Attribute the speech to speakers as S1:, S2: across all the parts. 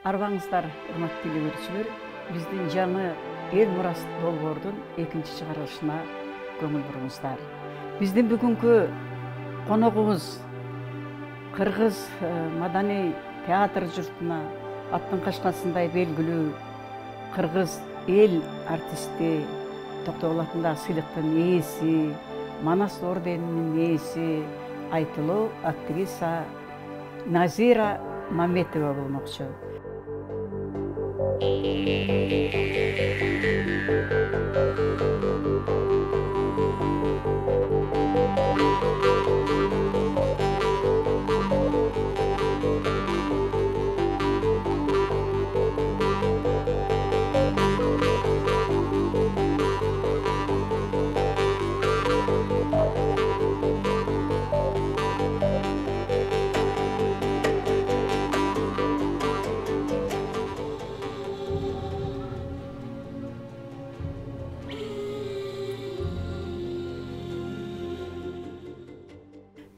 S1: Арбаңыздар, урматтуу телегөрүүчүлөр, биздин жаңы эл мурас долбоордун экинчи чыгарылышына көңүл буруңуздар. Биздин бүгүнкү коногубуз кыргыз маданий театр журтуна аттын кашкансындай белгилүү кыргыз эл артисти, Токтогул атындагы сыйлыктын ээси, Манас орденинин ээси, айтылуу актриса Назира Мамбетова болмокчу.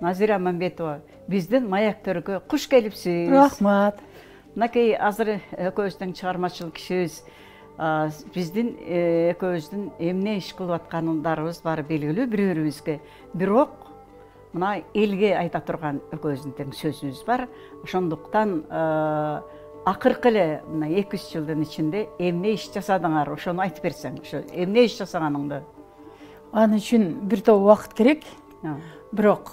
S1: Назира Мамбетова, биздин Маяктөргө куш келипсиз.
S2: Рахмат.
S1: Мынакей азыр экөөбүздүн чыгармачылык кишибиз биздин экөөбүздүн эмне иш кылып аткандарыбыз баары белгилүү бири-бирибизге. Бирок мына элге айта турган экөөбүздүн тең сөзүбүз бар. Ошондуктан акыркы эле мына 2-3 жылдын ичинде эмне иш жасадыңар, ошону айтып берсең, ошо эмне иш жасаганыңды.
S2: Аны үчүн бир топ убакыт керек. Бирок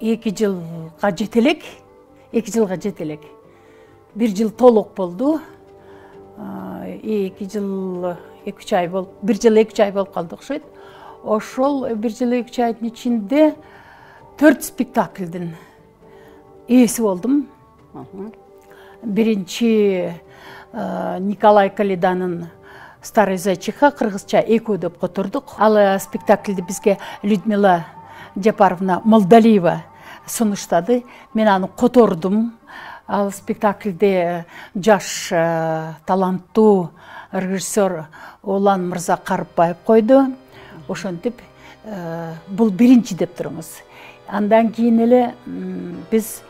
S2: 2 жылга жетелек. 2 жылга жетелек. 1 жыл толук болду. 2 жыл 2-3 ай болуп, 1 жыл 2 ай болуп калды окшойт. Ошол 1 жыл 2 айдын ичинде 4 спектакльдин ээси болдум. Биринчи Николай Калиданын Старый Зайчиха кыргызча экөө деп котордук. Ал спектакльди бизге Людмила Жапаровна Молдалиева сунуштады. Мен аны котордум. Ал спектакльде жаш таланттуу режиссер Улан Мырза Карыпбаев койду. Ошентип бул биринчи деп туруңуз. Андан кийин эле биз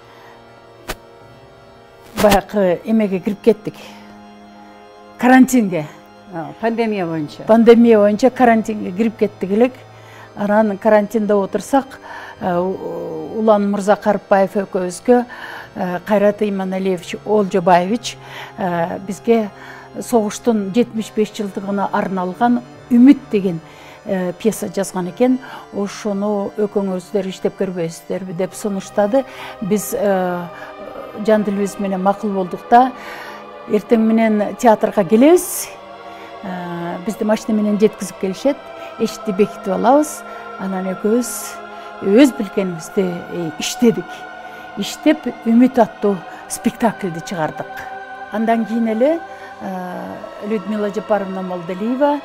S2: баягы эмеге кирип кеттик. Карантинге.
S1: Пандемия боюнча.
S2: Пандемия боюнча карантинге кирип кеттик элек. Анан карантинде отурсак, Улан Мырза Карыпбаев экөөбүзгө Кайрат Иманалиевич Олжобаевич бизге согуштун 75 жылдыгына арналган Үмүт деген пьеса жазган экен. Ошону экөөңүздөр иштеп көрбөйсүздөрбү деп сунуштады. Биз жан дилибиз менен макул болдук да, эртең менен театрга келебиз. Бизди машина менен жеткизип келишет, эшикти бекитип алабыз. Анан экөөбүз өз билгенибизди иштедик. Иштеп Үмүт аттуу спектакльди чыгардык. Андан кийин эле Людмила Жапаровна Молдалиева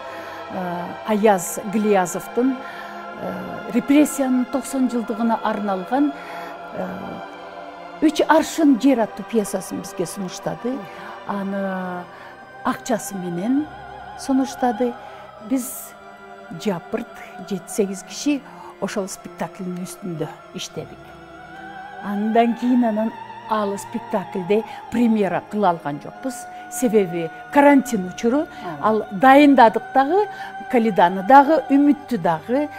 S2: Аяз Глиязовдун репрессиянын 90 жылдыгына арналган 3 аршын жер аттуу пьесасын бизге сунуштады. Аны акчасы менен сунуштады. Биз жапырт 7-8 киши ошол спектакльдин үстүндө иштедик. Андан кийин анан ал спектакльде премьера кыла алган жокпуз. Себеби карантин учуру. Ал дайындадык дагы, Калиданы дагы, Үмүттү дагы.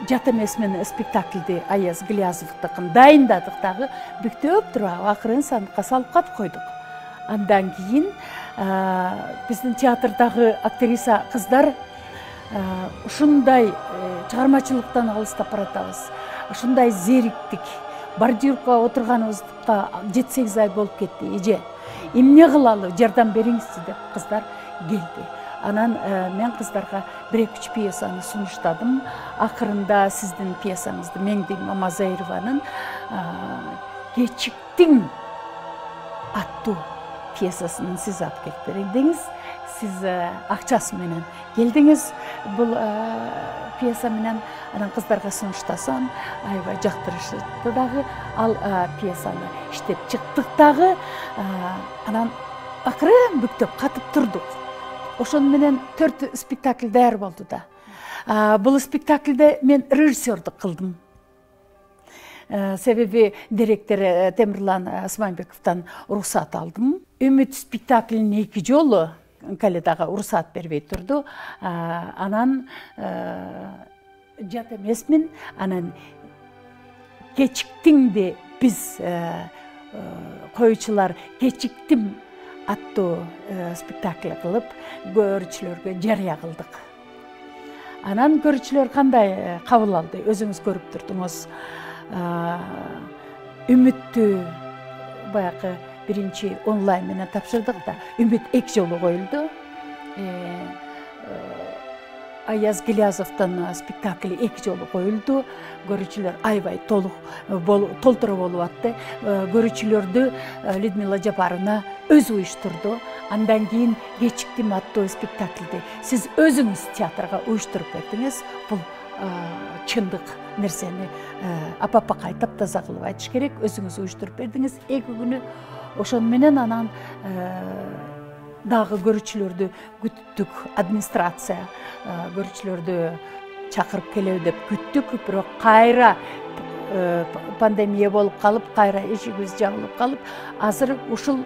S2: Жат эмес менен спектакльди Аяз Глиязовдукун дайындадык дагы. Бүктөп туруп акырын сандыкка салып катып койдук. Андан кийин биздин театрдагы актриса кыздар ушундай чыгармачылыктан алыстап баратабыз. Ушундай зериктик. Бордюрга отурганыбызга 7-8 ай болуп кетти. Эже, эмне кылалы, жардам бериңизчи деп кыздар келди. Анан мен кыздарга 1-2 пьесаны сунуштадым. Акырында сиздин пьесаңызды Меңдин Мамазайрованын Кечиктиң аттуу пьесасын сиз алып келип бердиңиз. Сиз акчасы менен келдиңиз. Бул пьеса менен анан кыздарга сунуштасам, аябай жактырышты дагы. Ал пьесаны иштеп чыктык дагы. Анан акырын бүктөп катып турдук. Ошон менен 4 спектакль даяр болду да. Бул спектакльде мен режиссердук кылдым. себеби директор Темирлан Асманбековтан уруксат алдым. Үмүт спектаклине 2 жолу Каледага уруксат бербей турду. Анан жат эмесмин, анан кечиктиңди биз коюучулар кечиктим аттуу спектакль кылып көрүүчүлөргө жарыя кылдык. Анан көрүүчүлөр кандай кабыл алды? Өзүңүз көрүп турдуңуз. Үмүттү баягы биринчи онлайн менен тапшырдык да, үмүт 2 жолу коюлду. Аяз Гилязовдун спектакли 2 жолу коюлду. Көрүүчүлөр аябай толтура болуп атты. Көрүүчүлөрдү Людмила Жапаровна өзү уюштурду. Андан кийин кечиктим аттуу спектакльди сиз өзүңүз театрга уюштуруп бердиңиз. Бул чындык нерсени апапа кайтап таза кылып айтыш керек. Өзүңүз уюштуруп бердиңиз 2 күнү. Ошон менен анан дагы көрүүчүлөрдү күттүк, администрация көрүүчүлөрдү чакырып келеби деп күттүк, бирок кайра пандемия болуп калып, кайра эшигибиз жабылып калып, азыр ушул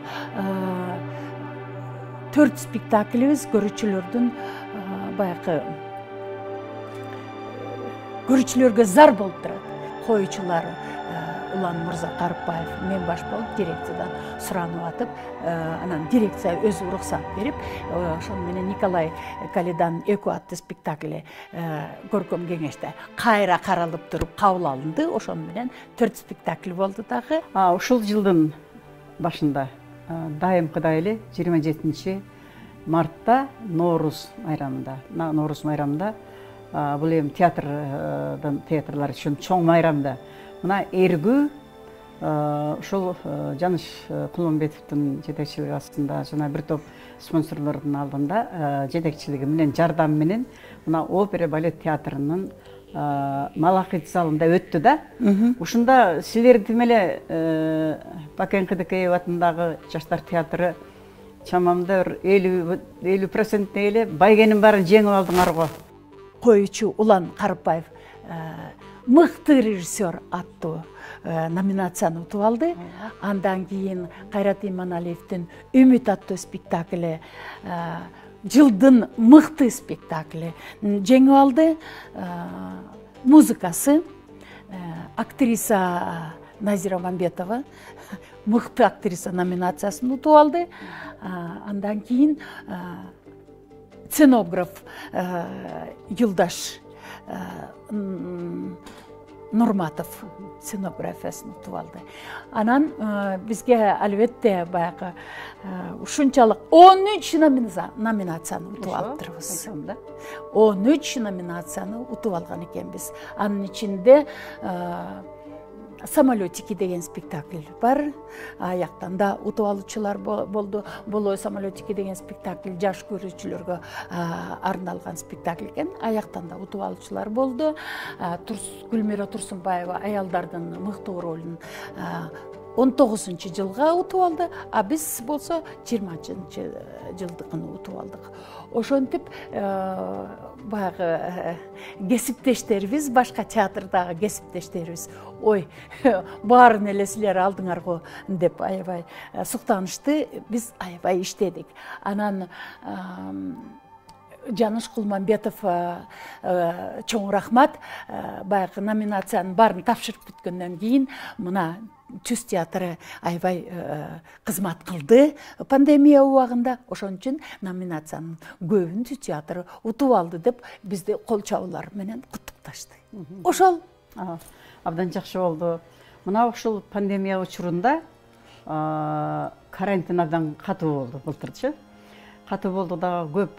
S2: 4 спектаклибиз көрүүчүлөрдүн баягы көрүүчүлөргө зар болуп турат. Коюучулар Улан Мырза Карыпбаев мен баш болуп дирекциядан суранып атып, анан дирекция өзү уруксат берип, ошон менен Николай Каледан 2 аттуу спектакли көркөм кеңеште кайра каралып туруп кабыл алынды. Ошон менен 4 спектакль болду дагы.
S1: Ушул жылдын башында дайымкыдай эле 27 мартта Ноорус майрамында бул эми театрлар үчүн чоң майрамда мына эргүү ушул Жаныш Кулманбетовдун жетекчилиги астында жана бир топ спонсорлордун алдында жетекчилиги менен жардам менен мына опера балет театрынын Малахит залында өттү да. Ушунда силер тим эле Бакен Кыдыкеев атындагы жаштар театры чамамда 50% эле байгенин баарын жеңип алдыңар го.
S2: Коюучу Улан Карыпбаев мыкты режиссер аттуу номинацияны утуп алды. Андан кийин Кайрат Иманалиевдин Үмүт аттуу спектакли жылдын мыкты спектакли жеңип алды. Музыкасы актриса Назира Мамбетова мыкты актриса номинациясын утуп алды. Андан кийин сценограф Юлдаш Нурматов сценографиясын утуп алды. Анан бизге албетте баягы ушунчалык 13 номинацияны утуп алыптырбыз. 13 номинацияны утуп алган экенбиз. Анын ичинде Самолетики деген спектакль бар. Аяктан да утуп алуучулар болду. Боло Самолетики деген спектакль жаш көрүүчүлөргө арналган спектакль экен. Аяктан да утуп алуучулар болду. Гүлмира Турсунбаева аялдардын мыкты ролун 19-жылга утуп алды, а биз болсо 20-жылдыкын утуп алдык. Ошентип баягы кесиптештерибиз, башка театрдагы кесиптештерибиз, ой, баарын эле силер алдыңар го деп аябай суктанышты. Биз аябай иштедик. Анан Жаныш Кулманбетов чоң рахмат. Баягы номинациянын баарын тапшырып бүткөндөн кийин мына Түз театры аябай кызмат кылды пандемия убагында. Ошон үчүн номинациянын көбүн Түз театры утуп алды деп бизди кол чабуулар менен куттукташты. Ошол
S1: абдан жакшы болду. Мына ушул пандемия учурунда карантин абдан катуу болду былтырчы. Катуу болду да көп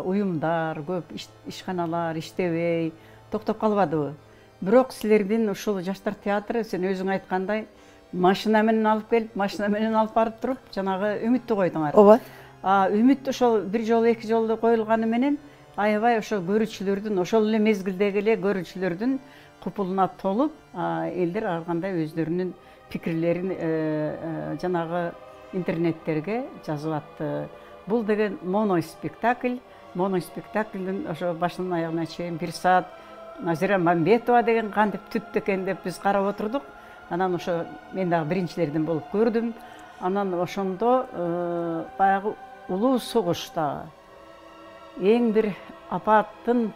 S1: уюмдар, көп ишканалар иштебей токтоп калбадыбы. Бирок силердин ушул жаштар театры сен өзүң айткандай машина менен алып келип, машина менен алып барып туруп, жанагы үмүттү койдуңар.
S2: Ооба.
S1: Үмүт ошол бир жолу, эки жолу коюлганы менен аябай ошол көрүүчүлөрдүн, ошол эле мезгилдеги эле көрүүчүлөрдүн купулуна толуп, элдер ар кандай өздөрүнүн пикирлерин жанагы интернеттерге жазып атты. Бул деген моноспектакль. Моноспектаклдин ошо башынан аягына чейин 1 саат Назира Мамбетова деген кантип түттү экен деп биз карап отурдук. Анан ошо мен дагы биринчилерден болуп көрдүм. Анан ошондо баягы улуу согуштагы эң бир апаттын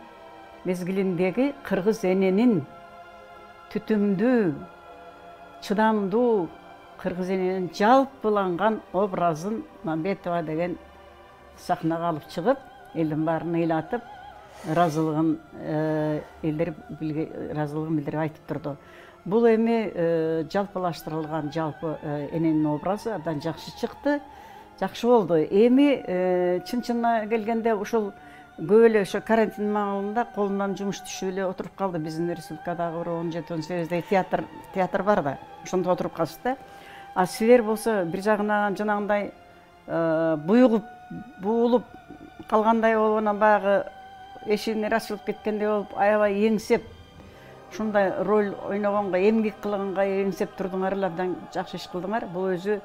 S1: мезгилиндеги кыргыз эненин түтүмдүү, чыдамдуу кыргыз эненин жалпыланган образын Мамбетова деген сахнага алып чыгып, элдин баарын ыйлатып, ыраазылыгын билдирип айтып турду. Бул эми жалпылаштырылган жалпы эненин образы абдан жакшы чыкты, жакшы болду. Эми чын-чынына келгенде ушул көп эле ошо карантин маалында колунан жумуш түшүп эле отуруп калды. Биздин республикадагы бир 17-18 театр бар да, ошондо отуруп калышты да. А силер болсо бир жагынан жанагындай буюгуп, буулуп калгандай болуп, анан баягы эшигиңер ачылып кеткендей болуп, аябай эңсеп, ушундай роль ойногонго, эмгек кылганга эңсеп турдуңар эле, абдан жакшы иш кылдыңар. Бул өзү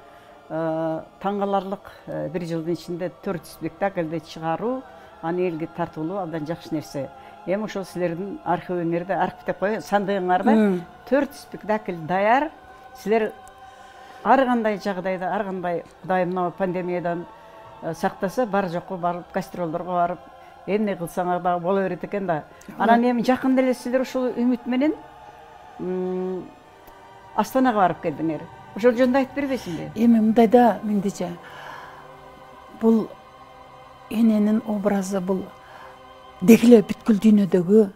S1: таң каларлык. Бир жылдын ичинде 4 спектакльди чыгаруу, аны элге тартуулоо абдан жакшы нерсе. Эми ошол силердин архивиңерде, архив деп коеюн, сандыгыңарда 4 спектакль даяр. Силер ар кандай жагдайда, ар кандай Кудай мына пандемиядан сактаса, бар жокко барып, гастролдорго барып, эмне кылсаңар дагы боло берет экен да. Анан эми жакында эле силер ушул үмүт менен Астанага барып келдиңер. Ошол жөнүндө айтып бербейсиңби?
S2: Эми мындайда мендече бул эненин образы, бул дегиле бүткүл дүйнөдөгү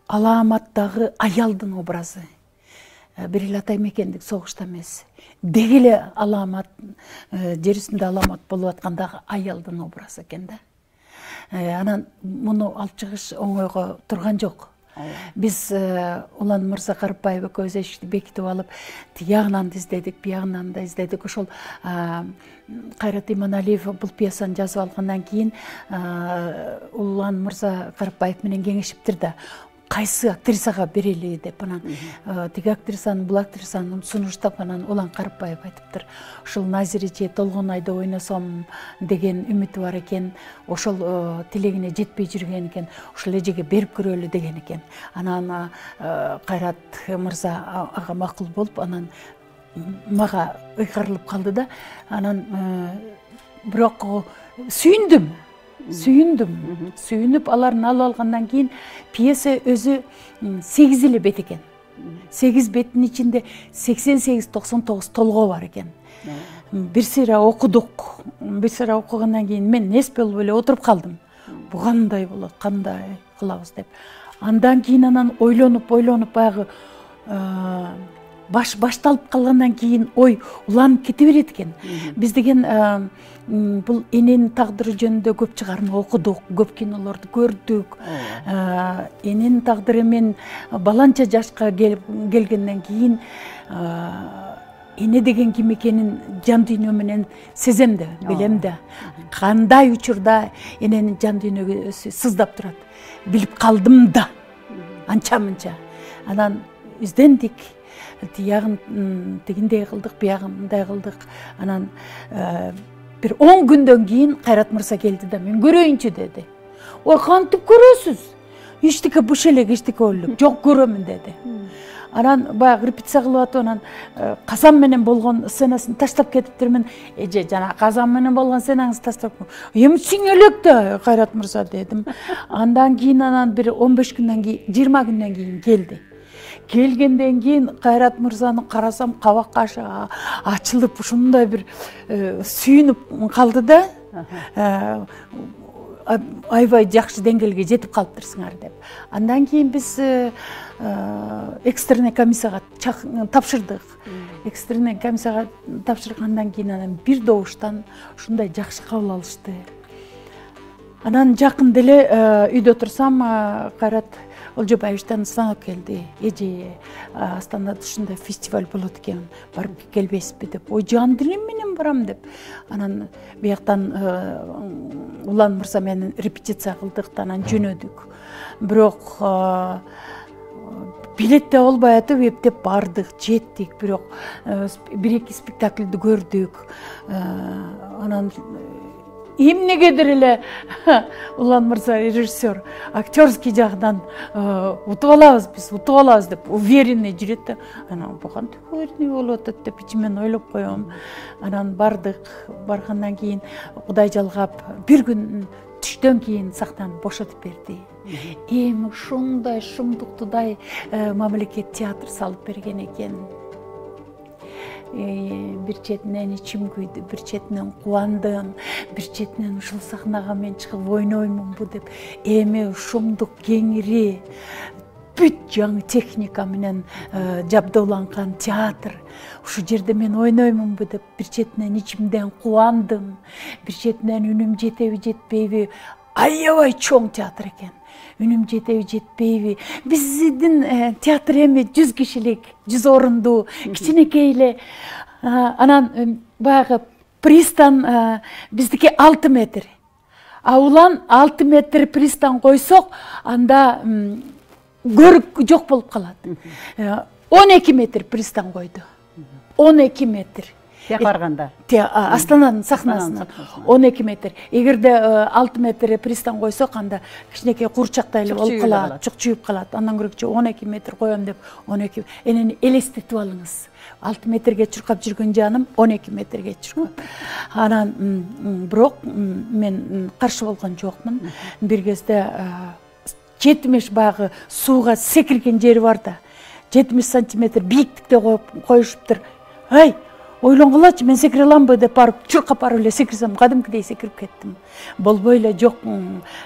S2: алааматтагы аялдын образы. Бир эле атай мекендик согушта эмес. Дегиле алаамат, жер үстүндө алаамат болуп аткандагы аялдын образы экен да. Анан муну алып чыгыш оңойго турган жок. Биз Улан Мырза Карыпбаев экөөбүз эшикти бекитип алып, тиягынан да издедик, биягынан да издедик. Ошол Кайрат Иманалиев бул пьесаны жазып алгандан кийин Улан Мырза Карыпбаев менен кеңешиптир да. Кайсы актрисага берели деп, анан тиги актрисаны, бул актрисаны сунуштап, анан Улан Карыпбаев айтыптыр. Ошол Назириче Толгонайда ойносом деген үмүтү бар экен. Ошол тилегине жетпей жүрген экен. Ошол эжеге берип көрөлү деген экен. Анан Кайрат Мырза ага макул болуп, анан мага ыйгарылып калды да. Анан бирок сүйүнүп аларын алып алгандан кийин пьеса өзү 8 эле бет экен. 8 беттин ичинде 88-99 толгоо бар экен. Бир сыйра окудук. Бир сыйра окугандан кийин мен нес болуп эле отуруп калдым. Бу кандай болот, кандай кылабыз деп. Андан кийин анан ойлонуп баягы башталып калгандан кийин ой уланып кете берет экен. Биз деген бул эненин тагдыры жөнүндө көп чыгарма окудук, көп кинолорду көрдүк. Эненин тагдыры мен баланча жашка келгенден кийин эне деген ким экенин жан дүйнө менен сезем да, билем да. Кандай учурда эненин жан дүйнөгө сыздап турат. Билип калдым да. Анча-мынча. Анан издендик. Тиягын тигиндей кылдык, биягын мындай кылдык. Анан бир 10 күндөн кийин Кайрат Мырза келди да, мен көрөйүнчү деди. Ой, кантип көрөсүз? Эчтеке буш элек, эчтеке өлүк. Жок, көрөмүн деди. Анан баягы репетиция кылып атып, анан казан менен болгон сценасын таштап кетиптирмин. Эже, жана казан менен болгон сценаңызды таштап. Эмчиң элек да, Кайрат Мырза дедим. Андан кийин анан бир 15 күндөн кийин, 20 күндөн кийин келди. Келгенден кийин Кайрат Мырзаны карасам, кабак кашы ачылып, ушундай бир сүйүнүп калды да. Аябай жакшы деңгээлге жетип калыптырсыңар деп. Андан кийин биз экстренный комиссияга тапшырдык. Экстренный комиссияга тапшыргандан кийин анан бир добуштан ушундай жакшы кабыл алышты. Анан жакында эле үйдө турсам, Кайрат Олжобаевичтен звонок келди. Эже, Астанада ушундай фестиваль болот экен, барып келбейсизби деп. Ой, жан дилим менен барам деп. Анан бияктан Улан Мырза менен репетиция кылдык, анан жөнөдүк. Бирок билет да болбой атып, эптеп бардык, жеттик, бирок 1-2 спектакльди көрдүк. Анан эмнегедир эле Улан мырза режиссер актерский жагынан утуп алабыз деп уверенный жүрөт да, анан кантип уверенный болуп атат деп ичимен ойлоп коем. Анан баргандан кийин Кудай жалгап бир күн түштөн кийин сахнаны бошотуп берди. Эми ушундай шумдуктудай мамлекет театр салып берген экен. Бир четинен ичим күйдү, бир четинен кубандым, бир четинен ушул сахнага мен чыгып ойноймунбу деп. Эми ушундук кеңири бүт жаңы техника менен жабдууланган театр. Ушу жерде мен ойноймунбу деп бир четинен ичимден кубандым, бир четинен үнүм жетеби жетпейби, аябай чоң театр экен. Үнүм жетеби жетпейби. Биздин театр эми 100 кишилик, 100 орундуу, кичинекей эле. Анан баягы пристан биздики 6 метр. Улан 6 метр пристан койсок, анда көрүк жок болуп калат. 12 метр пристан койду. 12 метр.
S1: Тек барганда.
S2: Астананын сахнасына 12 метр. Эгерде 6 метр пристан койсок, анда кичинекей курчактай эле болуп калат, чукчуюп калат. Андан көрөкчү 12 метр коем деп 12. Энени элестетип алыңыз. 6 метрге чуркап жүргөн жаным 12 метрге чуркап. Анан бирок мен каршы болгон жокмун. Бир кезде 70 багы сууга секирген жери бар да. 70 сантиметр бийиктикте коюшуптур. Ай, ойлонгулачы, мен секире аламбы деп барып, чуркап барып эле секирсем, кадимкидей секирип кеттим. Болбой эле жок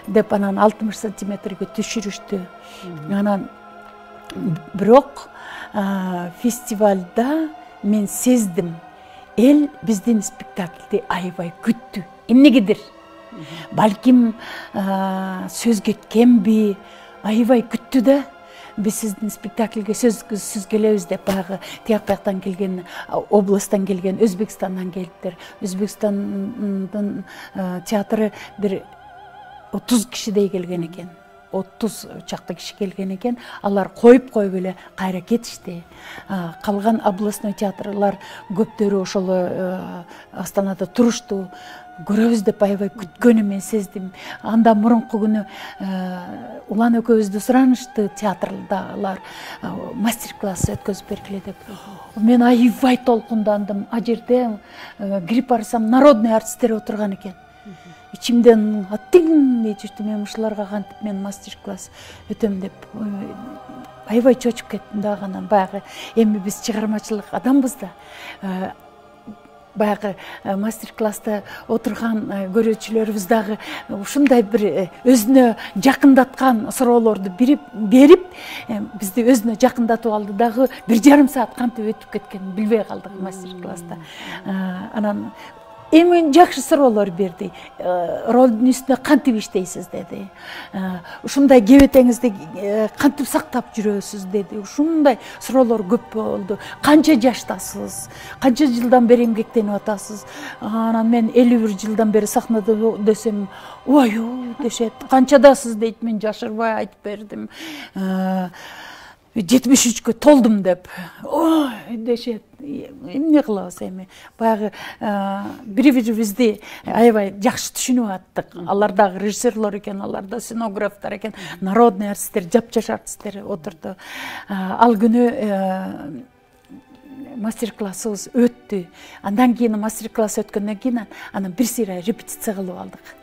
S2: деп анан 60 сантиметрге түшүрүштү. Анан бирок фестивалда мен сездим, эл биздин спектакльди аябай күттү. Эмнегедир? Балким сөз кеткенби, аябай күттү да. Биз сиздин спектакльге сөз келебиз деп баягы тияк-бияктан келген, областтан келген, Өзбекстандан келиптир. Өзбекстандын театры бир 30 кишидей келген экен. 30 чакты киши келген экен. Алар коюп эле кайра кетишти. Калган областной театрлар көптөрү ошол Астанада турушту. Көрөбүз деп аябай күткөнү мен сездим. Анда мурунку күнү Улан экөөбүздү суранышты театрдагылар мастер-класс өткөзүп бергиле деп. Мен аябай толкундандым. А жерде кирип барсам народный артисттер отурган экен. Ичимден аттың дей жүрдүм, мен ушуларга кантип мен мастер-класс өтөм деп аябай чочуп кеттим дагы. Анан баягы эми биз чыгармачылык адамбыз да. Баягы мастер-класста отурган көрүүчүлөрүбүз дагы ушундай бир өзүнө жакындаткан суроолорду берип бизди өзүнө жакындатып алды дагы. 1,5 саат кантип өтүп кеткенин билбей калдык мастер-класста. Анан эми жакшы суроолор берди. Ролдун үстүнө кантип иштейсиз деди. Ушундай кебетеңизди кантип сактап жүрөсүз деди. Ушундай суроолор көп болду. Канча жаштасыз? Канча жылдан бери эмгектенип атасыз? Анан мен 51 жылдан бери сахнада десем, ой дешет. Канчадасыз дейт, мен жашырбай айтып бердим. 73-кө толдум деп. Ой дешет. Эмне кылабыз эми? Баягы бири-бирибизди аябай жакшы түшүнүп аттык. Алар дагы режиссерлор экен, алар да сценографтар экен, народный артисттер, жапжаш артисттер отурду. Ал күнү мастер-классыбыз өттү. Андан кийин мастер-класс өткөндөн кийин анан бир сыйра репетиция кылып алдык.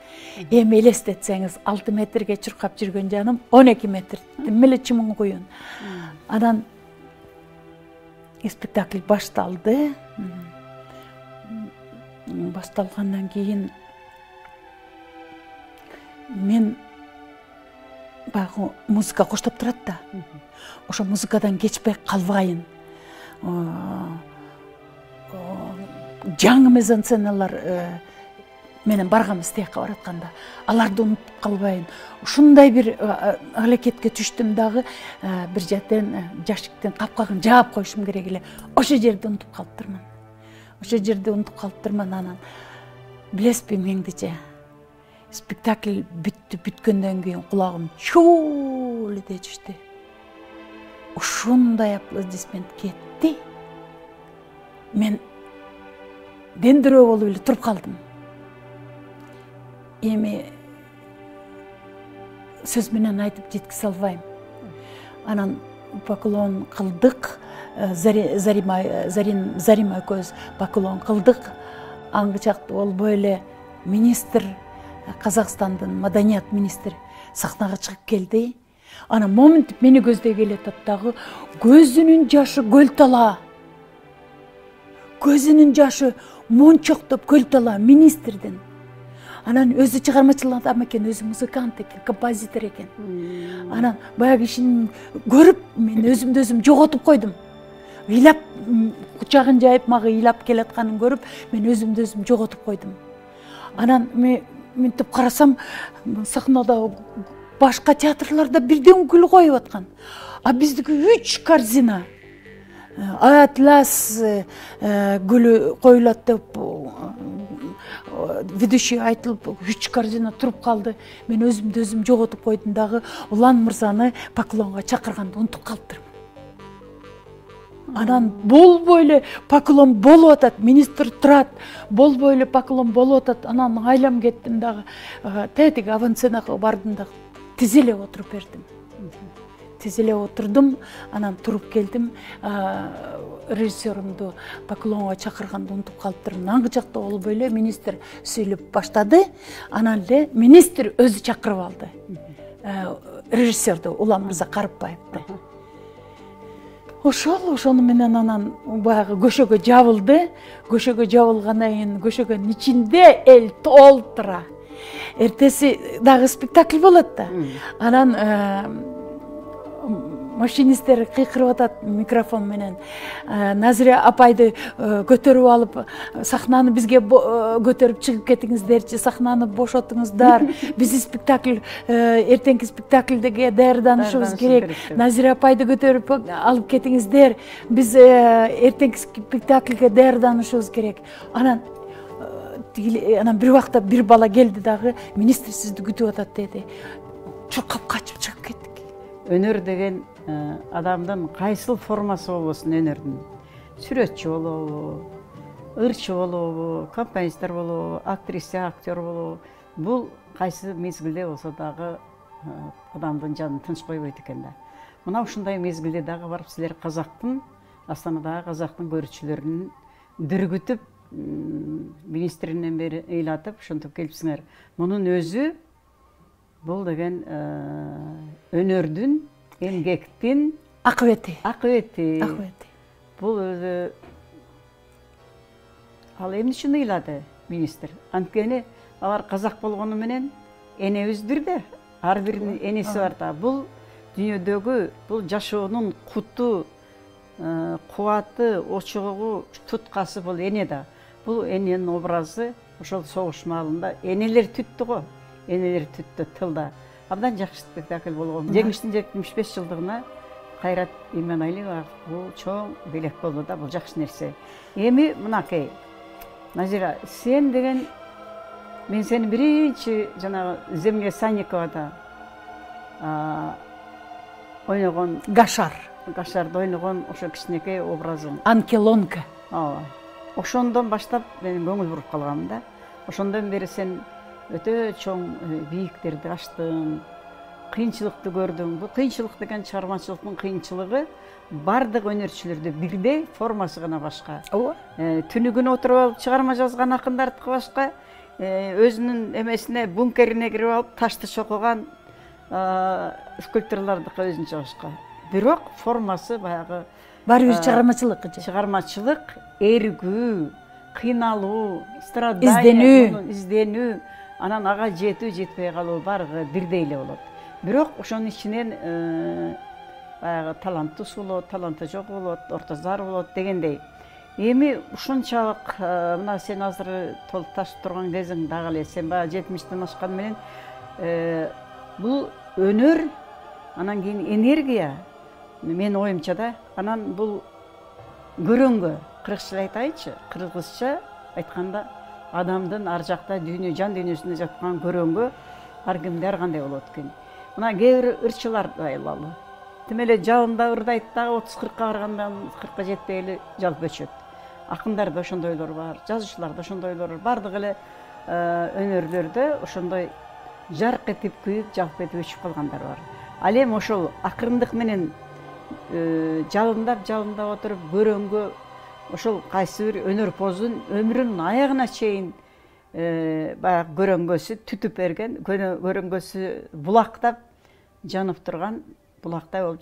S2: Эми элестетсеңиз, 6 метрге чуркап жүргөн жаным 12 метр. Меле чымын куюн. Анан спектакль башталды. Башталгандан кийин мен баягы музыка коштоп турат да. Ошо музыкадан кечпей калбайын. Жаңы мезансценалар менен барганбыз тияка баратканда. Аларды унутуп калбайын. Ушундай бир аракетке түштүм дагы, бир жактан жашиктин капкагын жаап коюшум керек эле. Ошо жерде унутуп калыптырман. Анан билесизби меңдиче спектакль бүттү, бүткөндөн кийин кулагым чуу эле дечишти. Ушундай аплодисмент кетти. Мен дендирөө болуп эле туруп калдым. эми сөз менен айтып жеткизе албайм. Анан поклон кылдык, Зарима экөөбүз поклон кылдык. Аңгы чакта болбой эле министр, Казакстандын маданият министри сахнага чыгып келди. Анан моментип мени көздөй келатат дагы, көзүнүн жашы көл тала. Көзүнүн жашы мончоктоп көл тала министрдин. Анан өзү чыгармачыл адам экен, өзү музыкант экен, композитор экен. Анан баягы ишин көрүп, мен өзүмдү өзүм жоготуп койдум. Ыйлап, кучагын жайып, мага ыйлап келатканын көрүп, мен өзүмдү өзүм жоготуп койдум. Анан мынтип карасам, сахнада башка театрларда бирден гүл коюп аткан. А биздики 3 корзина атлас гүлү коюлат деп ведущий айтылып 3 корзина туруп калды. Мен өзүмдү өзүм жоготуп койдум дагы, Улан мырзаны поклонго чакырганды унутуп калыптырмын. Анан болбой эле поклон болуп атат, министр турат, болбой эле поклон болуп атат. Анан айлам кеттим дагы, тетиги авансценага бардым дагы, тизелеп отуруп бердим. Тизелеп отурдум, анан туруп келдим, режиссерымду поклонго чакырганды унутуп калыптырмын. Аңгы жакта болбой эле министр сүйлөп баштады, анан эле министр өзү чакырып алды. Режиссерду, Улан мырза Карыпбаевди. Ошону менен анан баягы көшөгө жабылды. Көшөгө жабылгандан кийин көшөгөнүн ичинде эл толтура. Эртеси дагы спектакль болот да. Анан машинисттер кыйкырып атат микрофон менен. Назира апайды көтөрүп алып, сахнаны бизге көтөрүп чыгып кетиңиздерчи, сахнаны бошотуңуздар. Биз спектакль, эртеңки спектакльге даярданышыбыз керек. Назира апайды көтөрүп алып кетиңиздер. Биз эртеңки спектакльге даярданышыбыз керек. Анан бир убакта бир бала келди дагы, министр сизди күтүп атат деди. Чуркап качып чыгып кеттик.
S1: Өнөр деген адамдын кайсыл формасы болбосун өнөрдүн. Сүрөтчү болобу, ырчы болобу, композитор болобу, актриса, актер болобу. Бул кайсы мезгилде болсо дагы адамдын жанын тынч койбойт экен да. Мына ушундай мезгилде дагы барып силер казактын, Астанадагы казактын көрүүчүлөрүн дүргүтүп, министринен бери ыйлатып, ошентип келипсиңер. Мунун өзү бул деген өнөрдүн, эмгектин
S2: акыбети.
S1: Бул өзү ал эмне үчүн ыйлады министр? Анткени алар казак болгону менен энебиздир да, ар биринин энеси бар да. Бул дүйнөдөгү бул жашоонун куту, кубаты, очогу, туткасы бул эне да. Бул эненин образы ошол согуш маалында энелер түттү го. Энелер түттү тылда. Абдан жакшы спектакль болгон. 75 жылдыгына Кайрат Иманалиева бул чоң белек болду да, бул жакшы нерсе. Эми мынакей, Назира, сен деген, мен сени биринчи жанагы Земля Санниковада ойногон Гашарды ойногон ошо кичинекей образың.
S2: Анкелонка.
S1: Ошондон баштап мен көңүл буруп калгам да. Ошондон бери сен өтө чоң бийиктерди аштың, кыйынчылыкты көрдүң. Бул кыйынчылык деген чыгармачылыктын кыйынчылыгы бардык өнөрчүлөрдө бирдей, формасы гана башка. Түнүгүн отуруп алып чыгарма жазган акындардыкы башка, өзүнүн эмесине, бункерине кирип алып ташты чокуган скульпторлордукы өзүнчө башка. Бирок формасы баягы
S2: баары бир чыгармачылык.
S1: Чыгармачылык, эргүү, кыйналуу, страдания, изденүү, анан ага жетүү, жетпей калуу баары бирдей эле болот. Бирок ошонун ичинен баягы таланттуу болот, таланты жок болот, ортозар болот дегендей. Эми ушунчалык мына сен азыр толукташып турган кезиң дагы эле, сен баягы 70-тен ашкан менен бул өнөр, анан кийин энергия, менин оюмча да, анан бул көрөнгө, кыргызча айтайынчы, кыргызча айтканда адамдын ар жакта дүйнө, жан дүйнөсүндө жаткан көрөнгө ар кимде ар кандай болот экен. Мына кээ бир ырчылар айлалы. Тим эле жалында ырдайт дагы 30-40-ка баргандан 40-ка жетпей эле жалп өчөт. Акындарда ошондойлор бар, жазуучуларда ошондойлор бар. Бардыгы эле өнөрлөрдө ошондой жарк этип күйүп жалп этип өчүп калгандар бар. Ал эми ошол акырындык менен жалындап отуруп көрөнгө ошол кайсы бир өнөрпоздун өмүрүнүн аягына чейин баягы көрөнгөсү түтүп берген, көрөнгөсү булактай болуп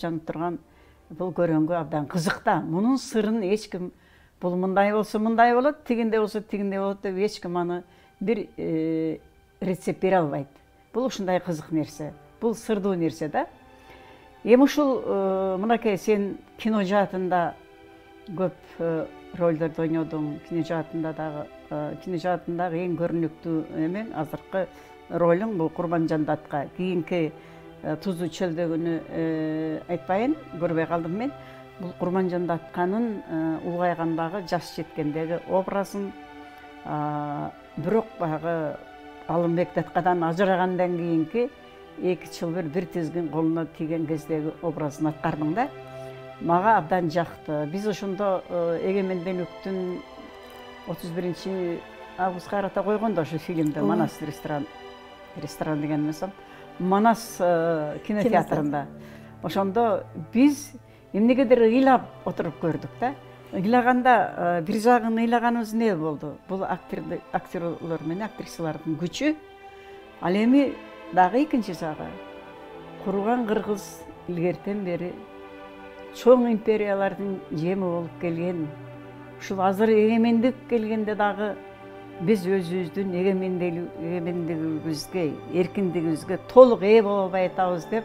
S1: жанып турган бул көрөнгө абдан кызык да. Мунун сырын эч ким бул мындай болсо мындай болот, тигиндей болсо тигиндей болот деп эч ким аны бир рецепт бере албайт. Бул ушундай кызык нерсе, бул сырдуу нерсе да. Эми ушул мынакей сен кино жаатында көп ролдорду ойнодуң, кино жаатындагы эң көрүнүктүү эмең азыркы ролуң бул Курманжан датка. Кийинки Тузу чөлдөгүнү айтпайын, көрбөй калдым мен. Бул Курманжан датканын улгайгандагы, жаш жеткендеги образын, бирок баягы Алымбек даткадан ажырагандан кийинки 2 чылбыр бир тизгин колуна тийген кездеги образын аткардың да. Мага абдан жакты. Биз ошондо эгемендүүлүктүн 31 августка карата койгондо ошо фильмди Манас ресторан деген эмес, Манас кинотеатрында. Ошондо биз эмнегедир ыйлап отуруп көрдүк да. Ыйлаганда бир жагын ыйлаганыбыз эмне болду? Бул актерлор менен актрисалардын күчү. Ал эми дагы экинчи жагы курган кыргыз илгертен бери чоң империялардын жеми болуп келген. Ушул азыр эгемендик келгенде дагы биз өзүбүздүн эгемендигибизге, эркиндигибизге толук ээ боло албай атабыз деп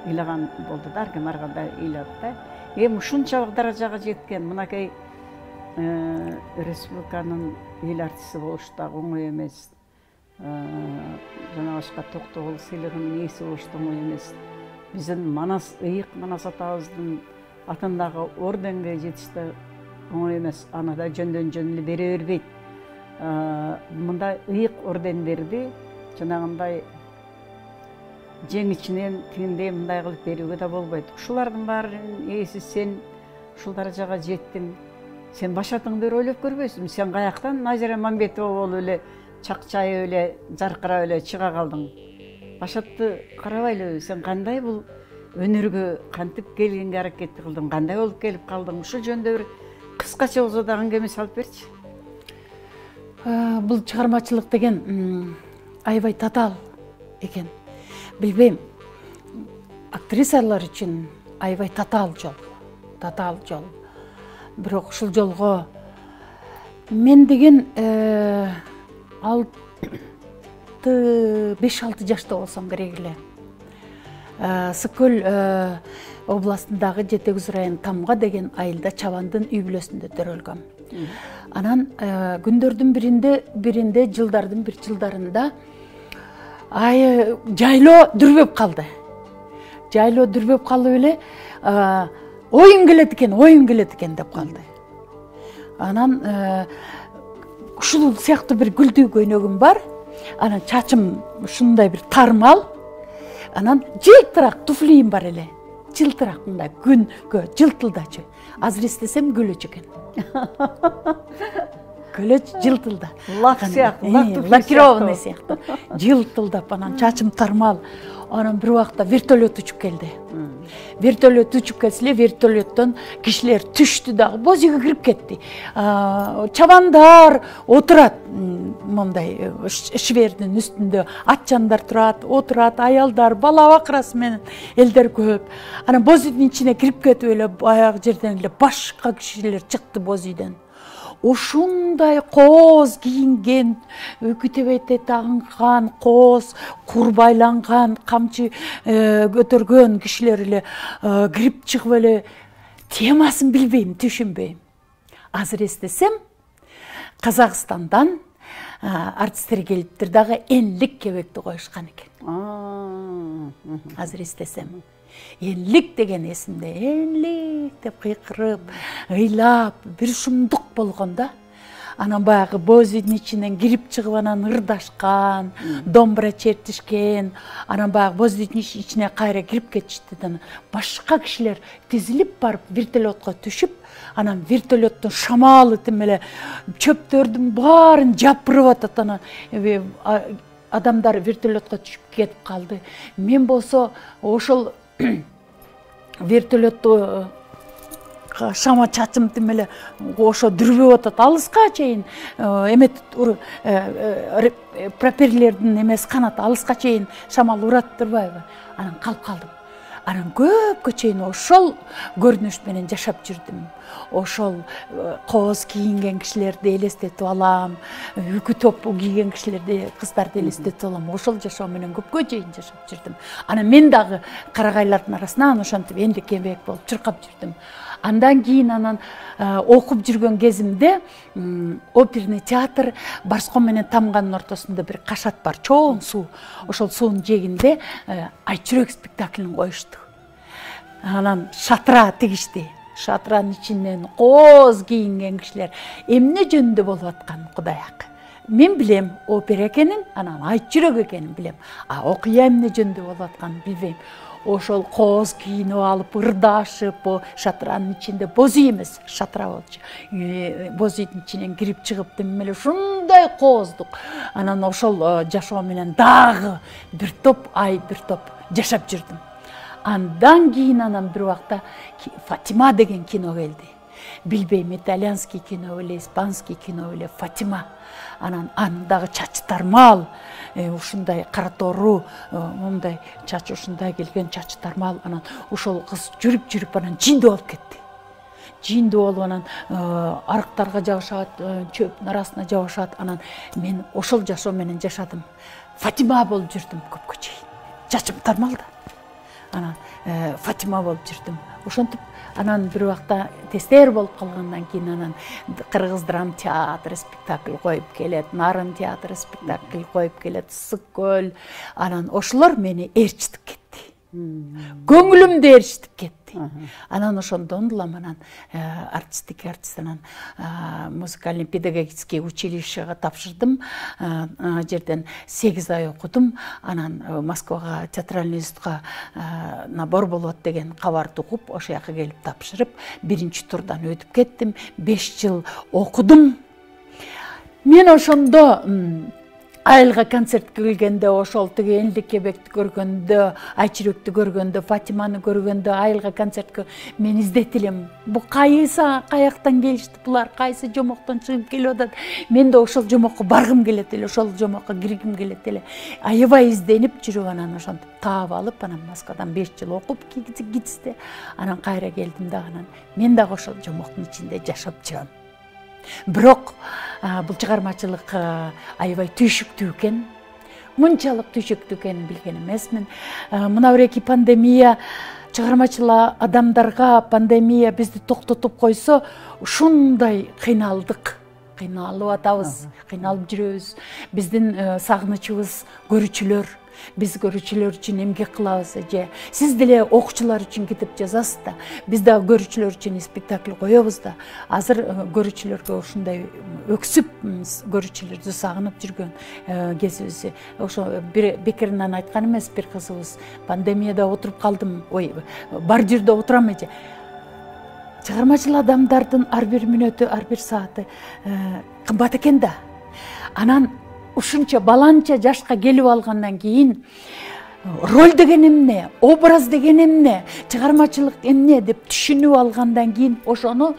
S1: ыйлаган болду да, ар ким ар кандай ыйлады да. Эми ушунчалык даражага жеткен мынакей республиканын эл артисти болуш да оңой эмес. Жана башка Токтогул сыйлыгынын ээси болуш да оңой эмес. Биздин ыйык Манас атабыздын атындагы орденге жетиш да оңой эмес. Аны да жөндөн эле бере бербейт. Мындай ыйык ордендерди жанагындай жеңичинен тигиндей мындай кылып берүүгө да болбойт. Ушулардын баарынын ээси сен ушул даражага жеттиң. Сен башатыңды ойлоп көрбөйсүңбү? Сен каяктан Назира Мамбетова болуп эле чакчайып эле, жаркырап эле чыга калдың? Башатты карабайлы, сен кандай бул өнөргө кантип келгенге аракет кылдың? Кандай болуп келип калдың? Ушул жөнүндө бир кыскача болсо да аңгеме салып берчи.
S2: Бул чыгармачылык деген аябай татаал экен. Билбейм, актрисалар үчүн аябай татаал жол. Бирок ушул жолго мен деген 5-6 жашта болсом керек эле. Сыкөл областындагы Жетек Үз району Тамга деген айылда чабандын үй бүлөсүндө төрөлгөм. Анан күндөрдүн биринде жылдардын бир жылдарында жайлоо дүрбөп калды. Жайлоо дүрбөп калып эле оюн келет экен деп калды. Анан ушул сыяктуу бир гүлдүү көйнөгүм бар. Анан чачым ушундай бир тармал. Анан жылтырак туфлиим бар эле. Жылтырак мындай күнгө жылтылдачы. Азыр эстесем көлөч экен. Көлөч жылтылда. Лакированный сыяктуу. Жылтылдап анан чачым тармал. Анан бир убакта вертолет учуп келди. Вертолет учуп келсе, вертолеттон кишилер түштү дагы, боз үйгө кирип кетти. Чабандар отурат, мындай швердин үстүндө атчандар отурат, аялдар, бала бакырасы менен элдер көп. Анан боз үйдүн ичине кирип кетип эле баягы жерден эле башка кишилер чыкты боз үйдөн. Ушундай кооз кийинген, өкү тебетте тагынган, кооз курбайланган, камчы көтөргөн кишилер эле кирип чыгып эле темасын билбейм, түшүнбөйм. Азыр эстесем, Казакстандан артисттер келиптир дагы энлик кебекти коюшкан экен. Азыр эстесем. Энлик деген эсимде, энлик деп кыйкырып, ыйлап, бир шумдук болгон да. анан баягы боз үйдүн ичинен кирип чыгып анан ырдашкан, домбура чертишкен, анан баягы боз үйдүн ичине кайра кирип кетишти. Башка кишилер тизилип барып вертолетко түшүп, анан вертолеттун шамалы тим эле чөптөрдүн баарын жапырып атат. Анан адамдар вертолетко түшүп кетип калды. Мен болсо ошол вертолетту шама чачым тим эле ошо дүрбөп атат. Алыска чейин пропеллердин эмеси канаты алыска чейин шамал урат турбайбы? Анан калып калдым. Анан көпкө чейин ошол көрүнүш менен жашап жүрдүм. Ошол кооз кийинген кишилерди элестетип алам, үкү топу кийген кишилерди, кыздарды элестетип алам. Ошол жашоо менен көпкө чейин жашап жүрдүм. Анан мен дагы карагайлардын арасынан ошентип эндекебек болуп чуркап жүрдүм. Андан кийин анан окуп жүргөн кезимде оперный театр Барскон менен Тамганын ортосунда бир кашат бар, чоң суу. Ошол суунун жээгинде Айчүрөк спектаклин коюшту. Анан шатыра тигишти. Шатыранын ичинен кооз кийинген кишилер эмне жөнүндө болуп аткан Кудаяк. Мен билем опера экенин, анан Айчүрөк экенин билем. Окуя эмне жөнүндө болуп атканын билбейм. Ошол кооз кийинип алып, ырдашып, шатыранын ичинде боз үй эмес, шатыра болчу. Боз үйдүн ичинен кирип чыгып тим эле ушундай кооздук. Анан ошол жашоо менен дагы бир топ ай, бир топ жашап жүрдүм. Андан кийин анан бир убакта Фатима деген кино келди. Билбейм, итальянский кино эле, испанский кино эле, Фатима. Анан андагы чачы тармал, ушундай кара тору, мындай чачы ушундай келген чачы тармал. Анан ошол кыз жүрүп анан жиндүү болуп кетти. Жиндүү болуп анан арыктарга жабышат, чөптүн арасына жабышат. Анан мен ошол жашоо менен жашадым. Фатима болуп жүрдүм көпкө чейин. Чачым тармалды. Анан Фатима болуп жүрдүм. Ошентип анан бир убакта тестер болуп калгандан кийин анан Кыргыз драм театры спектакль коюп келет, Нарын театры спектакль коюп келет, Ысык көл. Анан ошолор мени ээрчитип кетти. Көңүлүмдү ээрчитип кетти. Анан ошондон улам анан артист анан музыкальный педагогический училищеге тапшырдым. Жерден 8 ай окудум. Анан Москвага театральный институтка набор болот деген кабарды угуп, ошол жака келип тапшырып, биринчи турдан өтүп кеттим. 5 жыл окудум. Мен ошондо Айылга концертке келгенде, ошол тиги Эндекебекти көргөндө, Айчүрөктү көргөндө, Фатиманы көргөндө, айылга концертке мен издет элем. Бу кайсы каяктан келишти булар, кайсы жомоктон чыгып келип атат. Мен да ошол жомокко баргым келет эле, ошол жомокко киргим келет эле. Аябай изденип жүрүп анан ошентип таап алып, анан Москвадан 5 жыл окуп кетти. Анан кайра келдим да, анан мен дагы ошол жомоктун ичинде жашап жүрөм. Бирок бул чыгармачылык аябай түйшүктүү экен. Мынчалык түйшүктүү экенин билген эмесмин. Мына бир пандемия чыгармачыл адамдарга пандемия бизди токтотуп койсо, ушундай кыйналдык. Кыйналып атабыз, кыйналып жүрөбүз. Биздин сагынычыбыз көрүүчүлөр. Биз көрүүчүлөр үчүн эмгек кылабыз же. Сиз деле окуучулар үчүн китеп жазасыз да. Биз да көрүүчүлөр үчүн спектакль коебуз да. Азыр көрүүчүлөргө ушундай өксүп, көрүүчүлөрдү сагынып жүргөн кезибиз. Ошо бир бекеринен айткан эмес бир кызыбыз. Пандемияда отуруп калдым. Ой, бордюрда отурам эже. Чыгармачыл адамдардын ар бир мүнөтү, ар бир сааты кымбат экен да. Анан ушунча баланча жашка келип алгандан кийин роль деген эмне, образ деген эмне, чыгармачылык эмне деп түшүнүп алгандан кийин ошону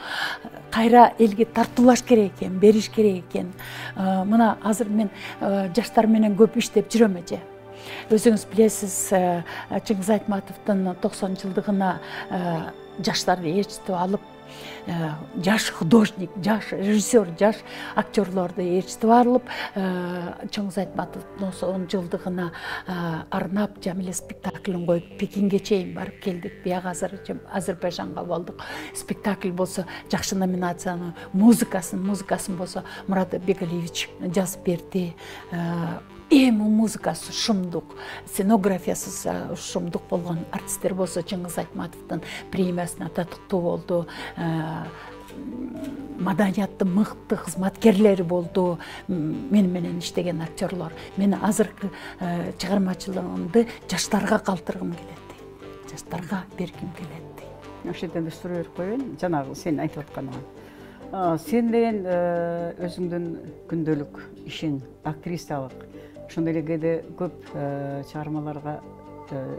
S2: кайра элге тартуулаш керек экен, бериш керек экен. Мына азыр мен жаштар менен көп иштеп жүрөм эже. Өзүңүз билесиз, Чыңгыз Айтматовдун 90 жылдыгына жаштарды ээрчитип алып, жаш художник, жаш режиссер, жаш актерлорду ээрчитип алып, Чыңгыз Айтматовдун 90 жылдыгына арнап Жамиле спектаклин коюп, Пекинге чейин барып келдик. Бияк Азербайжанга болдук. Спектакль болсо жакшы номинацияны, музыкасын болсо Мурат Бегалиевич жазып берди. Эми музыкасы шумдук, сценографиясы шумдук болгон артисттер болсо Чыңгыз Айтматовдун премиясына татыктуу болду. маданияттын мыкты кызматкерлери болду, мен менен иштеген актерлор. Мен азыркы чыгармачылыгымды жаштарга калтыргым келет. Жаштарга бергим келет.
S1: Ошол жерден суроо берип коеюн, жанагы сен айтып атканыма. Сен деген өзүңдүн күндөлүк ишин, актрисалык, ошондой эле кээде көп чыгармаларга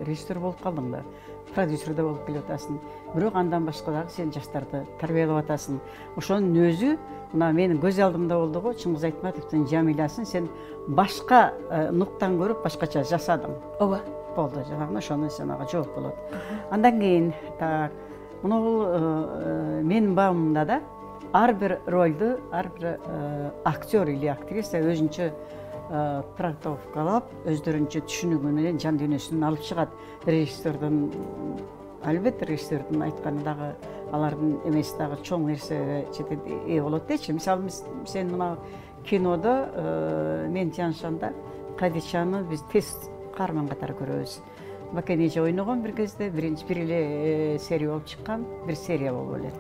S1: режиссер болуп калдың да, продюсер да болуп келип атасың. Бирок андан башка дагы сен жаштарды тарбиялап атасың. Ошонун өзү мына менин көз алдымда болду го, Чыңгыз Айтматовдун Жамилясын сен башка нуктан көрүп башкача жасадың.
S2: Ооба.
S1: Болду, жанагы ошону санага жооп болот. Андан кийин так муну менин баамымда да ар бир ролду, ар бир актер или актриса өзүнчө трактовкалап, өздөрүнчө түшүнүгү менен жан дүйнөсүн алып чыгат. Режиссердин, албетте режиссердин айтканы дагы алардын эмеси дагы чоң нерсеге жетет ээ болот дечи. Мисалы сен мына кинодо мен Тяншанда Кадичаны биз тез каарман катары көрөбүз. Бакен эже ойногон бир кезде, бир эле серия болуп чыккан, бир серия болуп элет.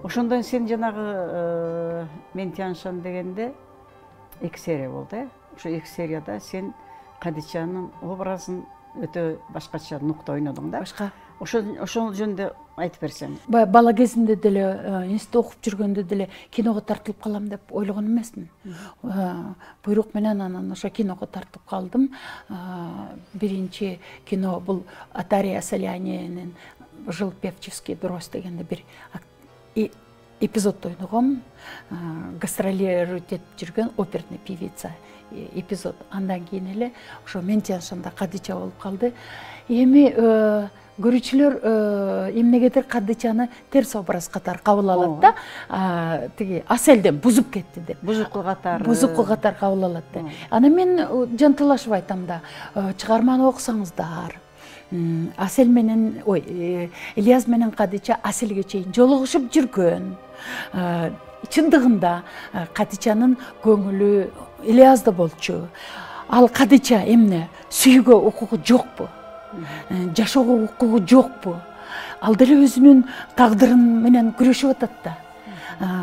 S1: Ошондон сен жанагы мен Тяншан дегенде 2 серия болду, Ошо 2 серияда сен Кадичанын образын өтө башкача нукта ойнодуң да.
S2: Башка.
S1: Ошол жөнүндө айтып берсең.
S2: Бала кезимде деле, институтта окуп жүргөндө деле киного тартылып калам деп ойлогон эмесмин. Буйрук менен анан ошо киного тартып калдым. Биринчи кино бул Атария Салянинин «Жил певческий дрозд» дегенде бир эпизод ойногом. Гастролирует этип жүргөн оперный певица эпизод. Андан кийин эле ошо мен Тяншанда Кадича болуп калды. Эми көрүүчүлөр эмнегедир Кадичаны терс образ катары кабыл алат да, тиги Аселден бузуп кетти деп.
S1: Бузукку
S2: катар кабыл алат да. Анан мен жантылашып айтам да, чыгарманы окусаңыздар, Асел менен, Ильяз менен Кадича Аселге чейин жолугушуп жүргөн. Чындыгында Кадичанын көңүлү Ильязда болчу. Ал Кадича эмне сүйүүгө укугу жокпу? Жашоого укугу жокпу? Ал деле өзүнүн тагдырын менен күрөшүп атат да.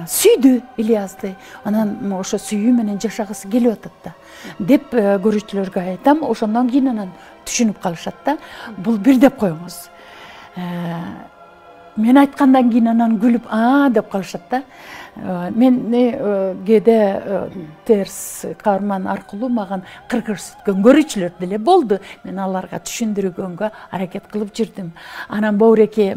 S2: Сүйдү Ильязды, анан ошо сүйүү менен жашагысы келип атат да деп көрүүчүлөргө айтам. Ошондон кийин анан түшүнүп калышат да. Бул бир деп коюңуз. Мен айткандан кийин анан күлүп деп калышат да. Мен кээде терс каарман аркылуу маган кыр көрсөткөн көрүүчүлөр деле болду. Мен аларга түшүндүргөнгө аракет кылып жүрдүм. Анан Бауреке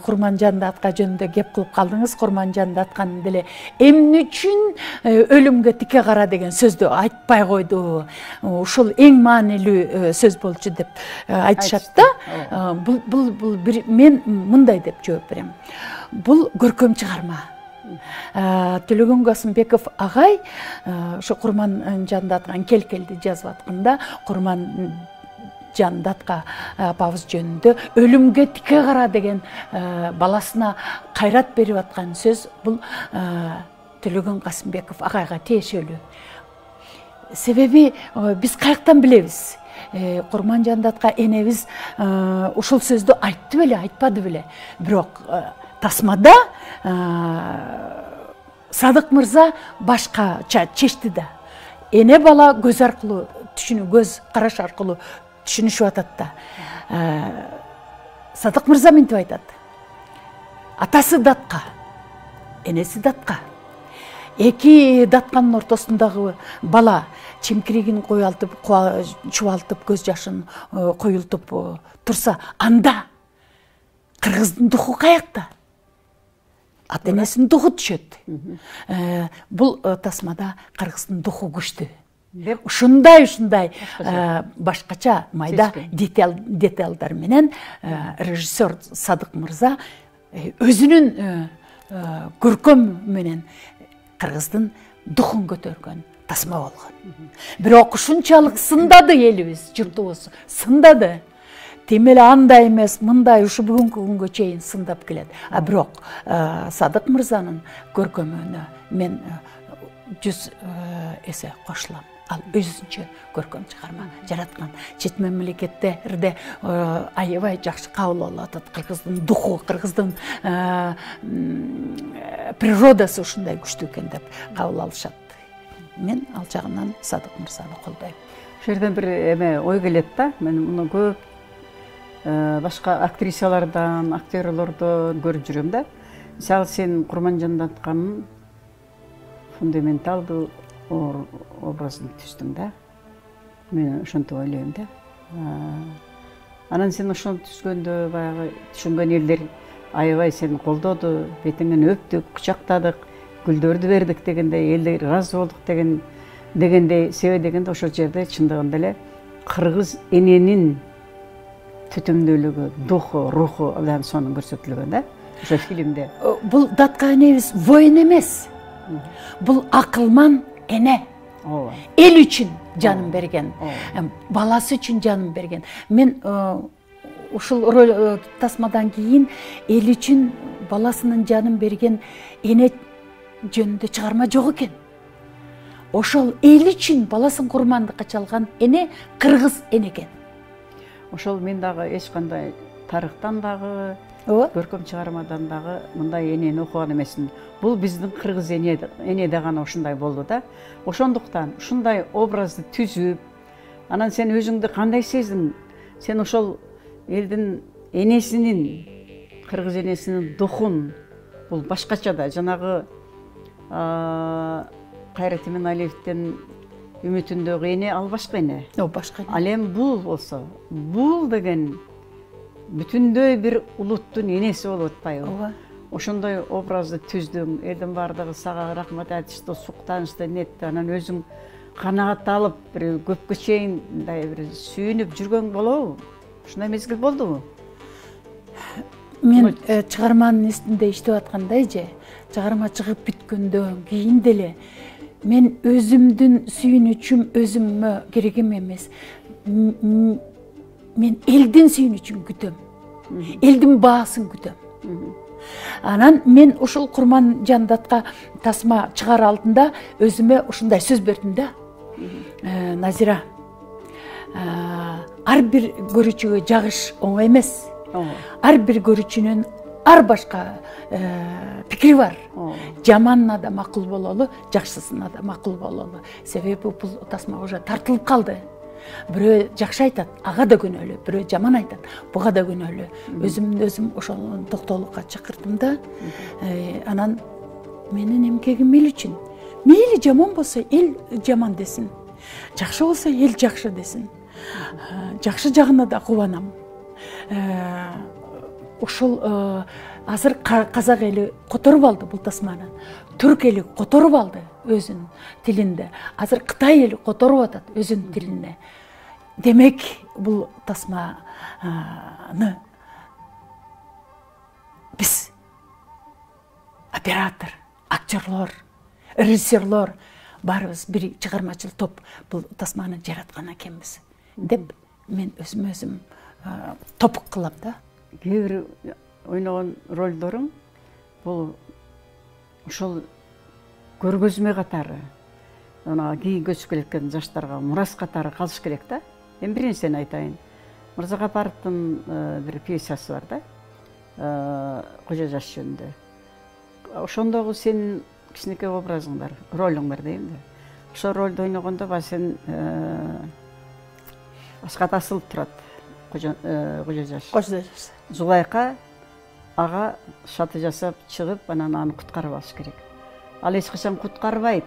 S2: Курманжан Датка жөнүндө кеп кылып калдыңыз. Курманжан Датканы деле эмне үчүн өлүмгө тике кара деген сөздү айтпай койду? Ушул эң маанилүү сөз болчу деп айтышат да. Бул мен мындай деп жооп берем. Бул көркөм чыгарма. Төлөгөн Касымбеков агай ошо Курманжан Датканы келкелди жазып атканда, Курманжан Датка апабыз жөнүндө өлүмгө тике кара деген баласына кайрат берип аткан сөз бул Төлөгөн Касымбеков агайга тиешелүү. Себеби биз каяктан билебиз? Курманжан Датка энебиз ушул сөздү айтты беле, айтпады беле. Бирок тасмада Садык мырза башкача чечти да. Эне бала көз аркылуу түшүнүү, көз караш аркылуу түшүнүшүп атат да. Садык мырза мынтип айтат. Атасы Датка, энеси Датка. Эки Датканын ортосундагы бала чимкиригин чубалтып, көз жашын коюлтуп турса, анда кыргыздын духу каякта? Ата-энесинин духу түшөт. Бул тасмада кыргыздын духу күчтүү. Ушундай башкача майда деталдар менен режиссер Садык мырза өзүнүн көркөм менен кыргыздын духун көтөргөн тасма болгон. Бирок ушунчалык сындады элибиз, журтубуз сындады. Темеле андай эмес, мындай ушу бүгүнкү күнгө чейин сындап келет. Бирок Садык мырзанын көркөмүнө мен 100 эсе кошулам. ал өзүнчө көркөм чыгарма жараткан. Чет мемлекеттерде аябай жакшы кабыл алып атат. Кыргыздын духу, кыргыздын природасы ушундай күчтүү экен деп кабыл алышат. Мен ал жагынан Садык мырзаны колдойм.
S1: Ошол жерден бир эме ой келет да. Мен муну көп башка актрисалардан, актерлордон көрүп жүрөм да. Мисалы сен Курманжанда атканын фундаменталдуу образын түздүң да. Мен ошентип ойлойм да. Анан сен ошону түзгөндө баягы түшүнгөн элдер аябай сени колдоду, бетиңен өптүк, кучактадык, гүлдөрдү бердик дегенде элдер ыраазы болдук дегендей себеби дегенде ошол жерде чындыгында эле кыргыз эненин түтүмдүүлүгү, духу, руху анан сонун көрсөтүлгөн да. Ошо фильмде.
S2: Бул датка энебиз воин эмес. Бул акылман эне. Эл үчүн жанын берген, баласы үчүн жанын берген. Мен ушул роль тасмадан кийин эл үчүн баласынын жанын берген эне жөнүндө чыгарма жок экен. Ошол эл үчүн баласын курмандыкка чалган эне кыргыз эне экен.
S1: Ошол мен дагы эч кандай тарыхтан дагы, көркөм чыгармадан дагы мындай энени окуган эмесмин. Бул биздин кыргыз энеде гана ушундай болду да. Ошондуктан ушундай образды түзүп, анан сен өзүңдү кандай сездиң? Сен ошол элдин энесинин, кыргыз энесинин духун, бул башкача да жанагы Кайрат Иманалиевдин үмүтүндөгү эне ал башка эне.
S2: Башка эне.
S1: Ал эми бул болсо, бул деген бүтүндөй бир улуттун энеси болуп атпайбы? Ошондой образды түздүң, элдин баардыгы сага рахмат айтышты, суктанышты, нетти. Анан өзүң канаат алып, бир көпкө чейин мындай бир сүйүнүп жүргөн болобу? Ушундай мезгил болдубу?
S2: Мен чыгарманын үстүндө иштеп аткандай же, чыгарма чыгып бүткөндөн кийин деле мен өзүмдүн сүйүнүчүм өзүмө керегим эмес. Мен элдин сүйүнүчүн күтөм. Элдин баасын күтөм. Анан мен ушул Курманжандатка тасма чыгар алдында өзүмө ушундай сөз бердим да. Назира, ар бир көрүүчүгө жагыш оңой эмес. Ар бир көрүүчүнүн ар башка пикири бар. Жаманына да макул бололу, жакшысына да макул бололу. Себеби бул тасма уже тартылып калды. Бирөө жакшы айтат, ага да күнөөлүү, бирөө жаман айтат, буга да күнөөлүү. Өзүм ошол токтоолукка чакырдым да. Анан менин эмкегим эл үчүн. Мейли жаман болсо эл жаман десин. Жакшы болсо эл жакшы десин. Жакшы жагына да кубанам. Ушул азыр казак эли которуп алды бул тасманы. Түрк эли которуп алды өзүнүн тилинде. Азыр Кытай эли которуп атат өзүнүн тилине. Демек бул тасманы биз оператор, актерлор, режиссерлор баарыбыз бир чыгармачыл топ бул тасманы жараткан экенбиз деп мен өзүм топук кылам да.
S1: Кээ бир ойногон ролдоруң бул ошол көргөзмө катары, ана кийинге өсүп келеткен жаштарга мурас катары калыш керек да. Мен бир нерсени айтайын. Мырзагапаровдун бир пьесасы бар да. Кожо жаш жөнүндө. Ошондогу сенин кичинекей образың бар, ролуң бар дейм да. Ошол ролду ойногондо сен башка тасылып турат. Кожо жаш. Зулайка ага шаты жасап чыгып, анан аны куткарып алыш керек. Ал эч качан куткарбайт,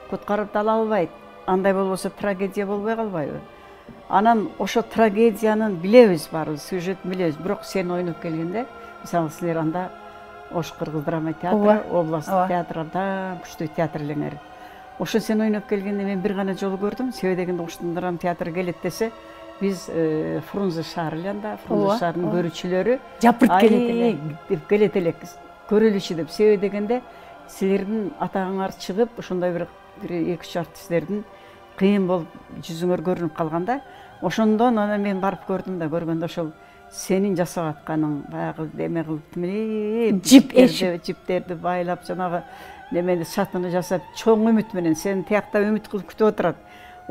S1: куткарып да ала албайт. Андай болбосо трагедия болбой калбайбы? Анан ошо трагедиянын билебиз баарыбыз, сюжетин билебиз. Бирок сен ойноп келгенде, мисалы силер анда Ош Кыргыз драма театры, областтык театрда күчтүү театр элеңер. Ошо сен ойноп келгенде мен бир гана жолу көрдүм. Себеби дегенде Оштун драма театры келет десе, биз Фрунзе шаарында, Фрунзе шаарынын көрүүчүлөрү жапырт келет элек, көрөлүчү деп. Себеби дегенде силердин атагыңар чыгып, ошондой бир 2-3 артисттердин кыйын болуп жүзүңөр көрүнүп калганда, ошондон анан мен барып көрдүм да, көргөндө ошол сенин жасап атканың баягы эме кылып жиптерди байлап жанагы немени шатыны жасап чоң үмүт менен сени тиякта үмүт кылып күтүп отурат.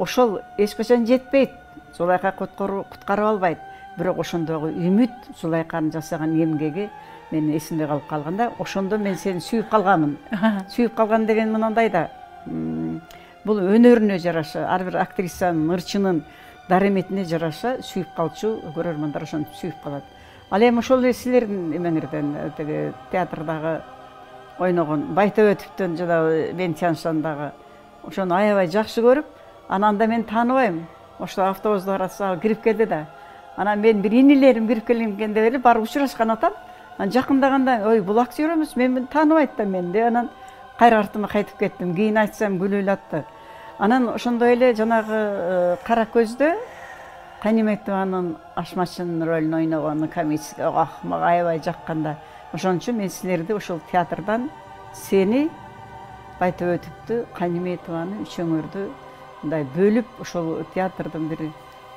S1: ошол эч качан жетпейт, Зулайка куткарып албайт. Бирок ошондогу үмүт, Зулайканын жасаган эмгеги мен эсимде калып калганда, ошондо мен сени сүйүп калганмын. Сүйүп калган деген мынандай да, бул өнөрүнө жараша, ар бир актрисанын, ырчынын дареметине жараша сүйүп калчу көрөрмандар ошентип сүйүп калат. Ал эми ошол силердин эмеңерден, теги театрдагы ойногон Байтөбөтовдөн жана Венецианшандагы ошону аябай жакшы көрүп, анан да мен тааныбайм. Ошо автобустун арасына кирип келди да. Анан мен бир инилерим кирип келгенде эле барып учурашкан атам. Анан жакындаганда, ой, бул актер эмес, мен тааныбайт да мен деп анан кайра артыма кайтып кеттим. Кийин айтсам күлүлөттү. Анан ошондой эле жанагы Кара көздө Каниметованын Ашмачынын ролун ойногону комический мага аябай жакканда. Ошон үчүн мен силерди ошол театрдан сени, Байтөбөтовдү, Каниметованы үчөөңөрдү мындай бөлүп ошол театрдын бир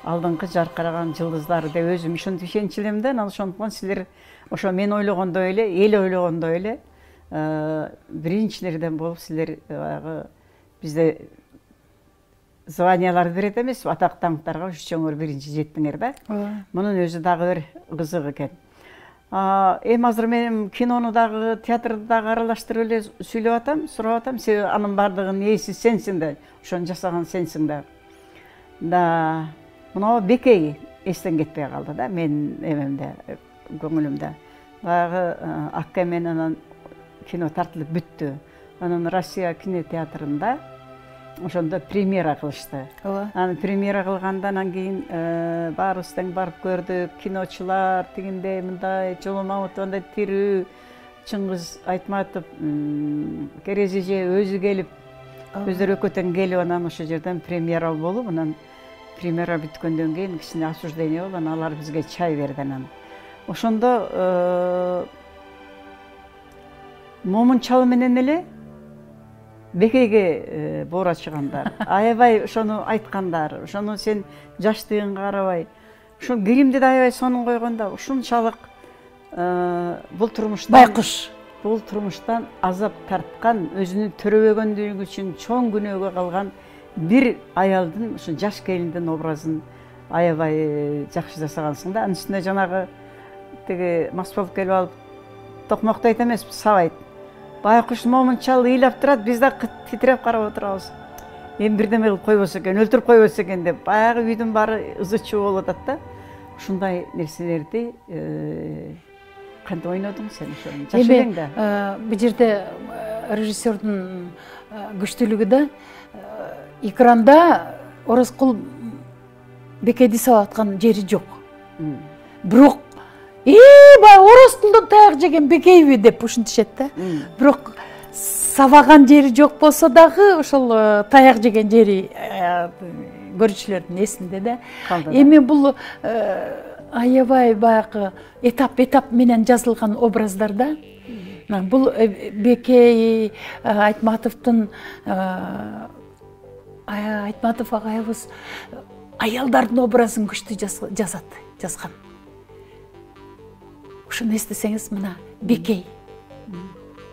S1: алдыңкы жаркыраган жылдыздары деп өзүм ошентип ишенчү да. Анан ошондуктан силер ошо мен ойлогондой эле, эл ойлогондой эле биринчилерден болуп силер баягы бизде званияларды берет эмес, атак даңктарга үчөөңөр биринчи жеттиңер да. Мунун өзү дагы бир кызык экен. Эми азыр мен кинону дагы, театрды дагы аралаштырып эле сүйлөп атам, сурап атам. Себеби анын бардыгынын ээси сенсиң да, ошону жасаган сенсиң да. Да, мына Бекей эстен кетпей калды да, мен эмемде, көңүлүмдө. Баягы Акка менен кино тартылып бүттү. Анан Россия кинотеатрында ошондо премьера кылышты. Анан премьера кылгандан кийин баарыбыз тең барып көрдүк. Киночулар тигиндей мындай, Жоло Мамутовдай тирүү, Чыңгыз Айтматов, Керезеже өзү келип, өздөрү экөө тең келип, анан ошол жерден премьера болуп, анан премьера бүткөндөн кийин кичине осуждение болуп, анан алар бизге чай берди анан. Ошондо Момун чалы менен эле Бекейге бора чыгандар, аябай ошону айткандар, ошону сен жаштыгыңга карабай, ошол гримди да аябай сонун койгондо, ушунчалык бул турмуштан
S2: байкуш,
S1: бул турмуштан азап тарткан, өзүнүн төрөбөгөндүгү үчүн чоң күнөөгө калган бир аялдын, ушу жаш келиндин образын аябай жакшы жасагансың да. Анын үстүнө жанагы тиги Маспалов келип алып, токмоктойт эмес, сабайт. Байкуш Момун чал ыйлап турат, биз да титиреп карап отурабыз. Эми бирдеме кылып койбосо экен, өлтүрүп койбосо экен деп, баягы үйдүн баары ызы-чуу болуп атат да. Ушундай нерселерди кантип ойнодуң сен ошону? Жакшы элең да.
S2: Бул жерде режиссердун күчтүүлүгү да экранда Оразкул Бекейди сабап аткан жери жок. Бирок бай Оразкулдон таяк жеген Бекейби деп ушинтишет да. Бирок сабаган жери жок болсо дагы ошол таяк жеген жери көрүүчүлөрдүн эсинде да. Эми бул аябай баягы этап менен жазылган образдар да. Бул Бекей Айтматовдун Айтматов агайыбыз аялдардын образын күчтүү жазган. Ушуну эстесеңиз, мына Бекей.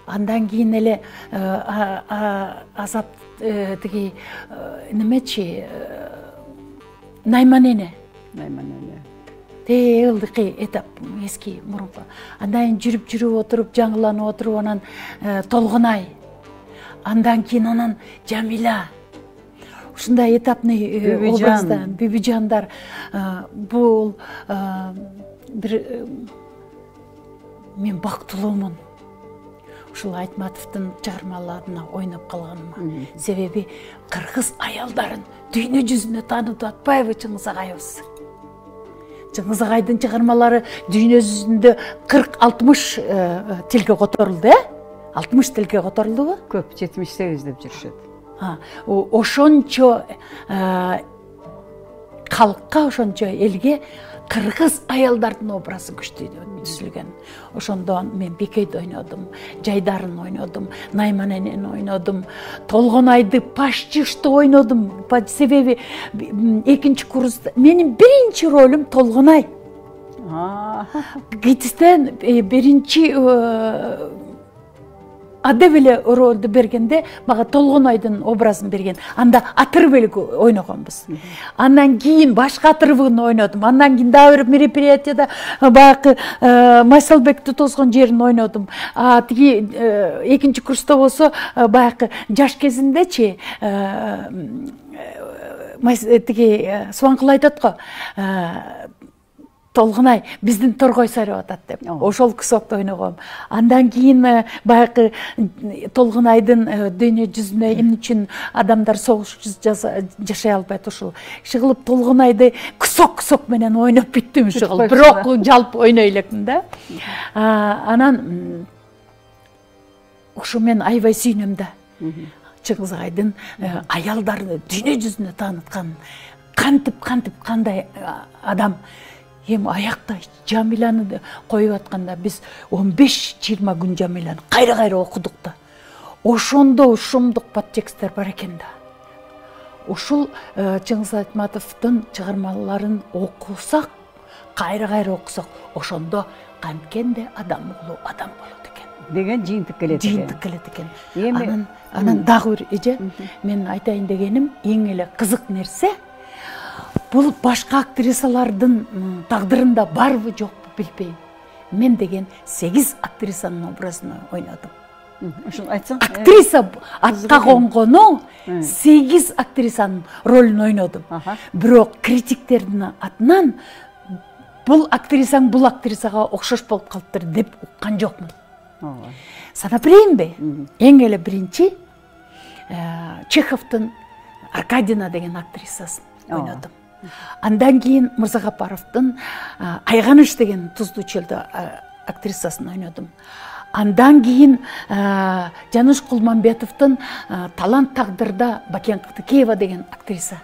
S2: Андан кийин эле азап тиги немечи Найман эне. Ылдыкый этап эски мурунку. Андан кийин жүрүп отуруп, жаңыланып отуруп, анан Толгонай. Андан кийин анан Жамила. Ушундай этапный образдан Бибижандар. Бул бир мен бактылуумун. Ушул Айтматовдун чыгармаларына ойноп калганыма. Себеби кыргыз аялдарын дүйнө жүзүнө таанытып атпайбы Чыңгыз агайыбыз? Чыңгыз агайдын чыгармалары дүйнө жүзүндө 40-60 тилге которулду, 60 тилге которулдубу?
S1: Көп, 78 деп жүрүшөт.
S2: Ошончо калкка, ошончо элге кыргыз аялдардын образы күчтүү түзүлгөн. Ошондон мен Бекейди ойнодум, Жайдарын ойнодум, Найман энени ойнодум, Толгонайды Пашчышты ойнодум. Себеби экинчи курста менин биринчи ролум Толгонай. ГИТИСтен биринчи адеп эле ролду бергенде мага Толгонайдын образын берген. Анда Атырбелик ойногонбуз. Андан кийин башка Атырбын ойнодум. Андан кийин дагы бир мероприятияда баягы Майсалбекти тосгон жерин ойнодум. Тиги экинчи курста болсо баягы жаш кезиндечи тиги Субанкул айтат го, Толгунай биздин Торгой сарып атат деп. Ошол кусокто ойногом. Андан кийин баягы Толгунайдын дүйнө жүзүнө эмне үчүн адамдар согуш жашай албайт ошол. Иши Толгунайды кусок менен ойноп бүттүм ушул. Бирок жалпы ойной элекмин да. Анан ошо мен аябай сүйүнөм да. Чыңгызгайдын аялдарды дүйнө жүзүнө тааныткан кантип кандай адам. Эми аякта Жамиланы коюп атканда биз 15-20 күн Жамиланы кайра окудук да. Ошондо ушундук подтексттер бар экен да. Ушул Чыңгыз Айтматовдун чыгармаларын окусак, кайра окусак, ошондо канткенде адам угулу адам болот экен
S1: деген жыйынтык келет
S2: экен. Анан дагы бир эже мен айтайын дегеним эң эле кызык нерсе, бул башка актрисалардын тагдырында барбы жокпу билбейм. Мен деген 8 актрисанын образын ойнодум.
S1: Ушун айтсаң,
S2: актриса атка конгону 8 актрисанын ролун ойнодум. Бирок критиктердин атынан бул актрисага окшош болуп калыптыр деп уккан жокмун. Санап берейинби? Эң эле биринчи Чеховдун Аркадина деген актрисасын ойнодум. Андан кийин Мырзагапаровдун Айганыш деген Туздуу чөлдө актрисасын ойнодум. Андан кийин Жаныш Кулманбетовдун Талант тагдырда Бакен Кытыкеева деген актрисаны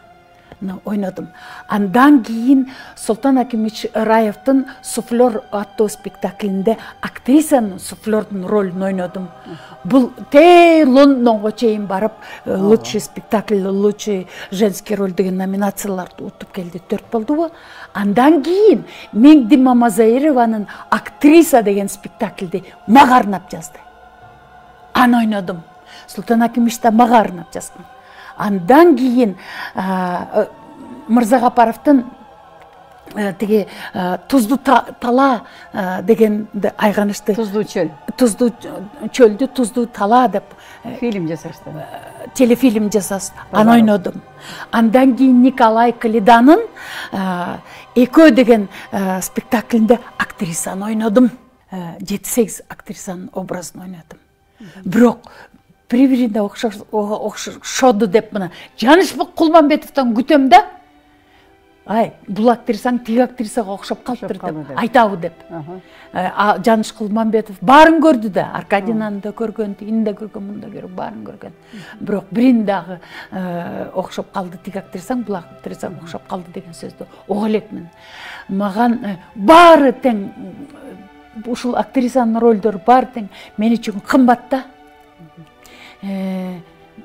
S2: ойнодум. Андан кийин Султан Акимович Раевдин Суфлер аттуу спектаклинде актрисанын суфлердун ролун ойнодум. Бул Лондонго чейин барып, лучший спектакль, лучший женский роль деген номинацияларды утуп келди, 4 болдубу. Андан кийин Меңди Мамазаированын Актриса деген спектакльди мага арнап жазды. Аны ойнодум. Султан Акимович да мага арнап жазган. Андан кийин Мырзагапаровдун тиги Туздуу тала деген Айганышты
S1: Туздуу
S2: чөлдү Туздуу тала деп
S1: фильм жасашты.
S2: Телефильм жасашты. Аны ойнодум. Андан кийин Николай Калиданын Экөө деген спектаклинде актрисаны ойнодум. 7-8 актрисанын образын ойнодум. Бирок бири-бирине окшоду деп мына Жаныш Кулманбетовдон күтөм да. Бул актрисаң тиги актрисага окшоп калыптыр деп айтабы деп. Жаныш Кулманбетов баарын көрдү да, Аркадинаны да көргөн, тигини да көргөн, мында көрүп баарын көргөн. Бирок бирин дагы окшоп калды, тиги актрисаң бул актрисага окшоп калды деген сөздү уга элекмин. Маган баары тең, ушул актрисанын ролдору баары тең мен үчүн кымбат да.